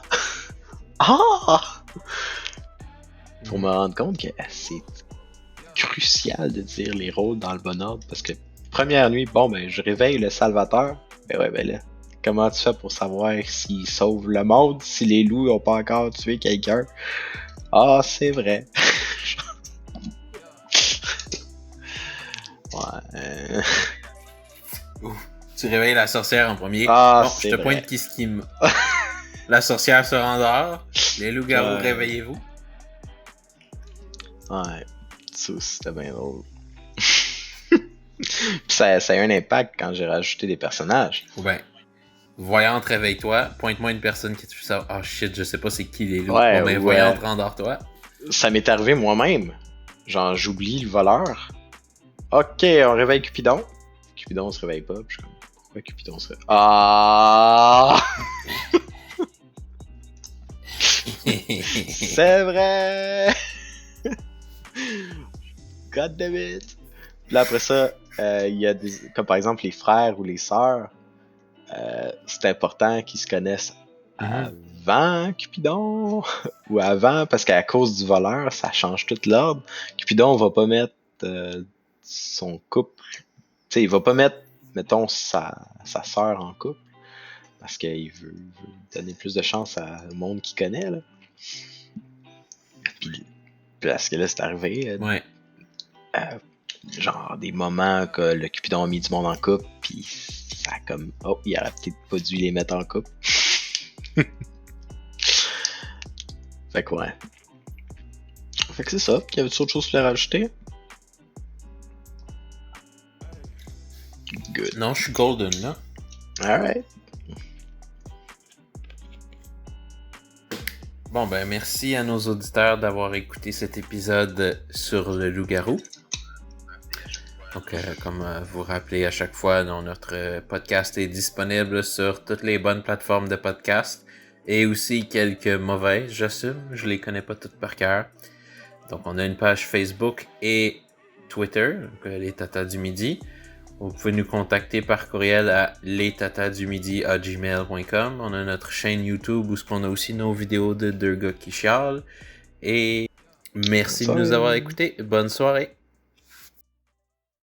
Pour me rendre compte que c'est crucial de dire les rôles dans le bon ordre, parce que première nuit, je réveille le Salvateur. Ben là, Comment tu fais pour savoir s'ils sauvent le monde, si les loups ont pas encore tué quelqu'un? Ah, c'est vrai. Ouais. Tu réveilles la sorcière en premier. Ah, bon, c'est je te vrai. pointe qui ce qui me... La sorcière se rendort. Les loups-garous, Ouais. réveillez-vous. Ouais. Ça, c'était bien drôle. Puis ça a eu un impact quand j'ai rajouté des personnages. Ou ben, voyante, réveille-toi. Pointe-moi une personne qui te fait ça. Oh shit, je sais pas c'est qui les loups. Ouais, bon, ben, voyante, rendors-toi. Ça m'est arrivé moi-même. Genre, j'oublie le voleur. Ok, on réveille Cupidon. Cupidon se réveille pas. Puis je suis comme, pourquoi Cupidon se réveille? Ah! C'est vrai! God damn it! Puis là, après ça, il y a des. Comme par exemple les frères ou les sœurs. C'est important qu'ils se connaissent avant Cupidon ou avant, parce qu'à cause du voleur, ça change tout l'ordre. Cupidon va pas mettre son couple. Tu sais, il va pas mettre, mettons, sa sœur en couple. Parce qu'il veut donner plus de chance au monde qu'il connaît, là. Puis, parce que là, c'est arrivé. Ouais. Genre, des moments que le Cupidon a mis du monde en couple, puis ça a comme... Oh, il aurait peut-être pas dû les mettre en couple. Fait que ouais. Fait que c'est ça. Y avait-tu autre chose que tu voulais rajouter? Good. Non, je suis golden, là. Alright. Bon, ben, merci à nos auditeurs d'avoir écouté cet épisode sur le loup-garou. Donc, comme vous rappelez à chaque fois, notre podcast est disponible sur toutes les bonnes plateformes de podcast et aussi quelques mauvaises, j'assume. Je les connais pas toutes par cœur. Donc, on a une page Facebook et Twitter, donc, les tatas du midi. Vous pouvez nous contacter par courriel à lestatasdumidi@gmail.com. On a notre chaîne YouTube où on a aussi nos vidéos de deux gars qui chialent. Et merci de nous avoir écoutés. Bonne soirée.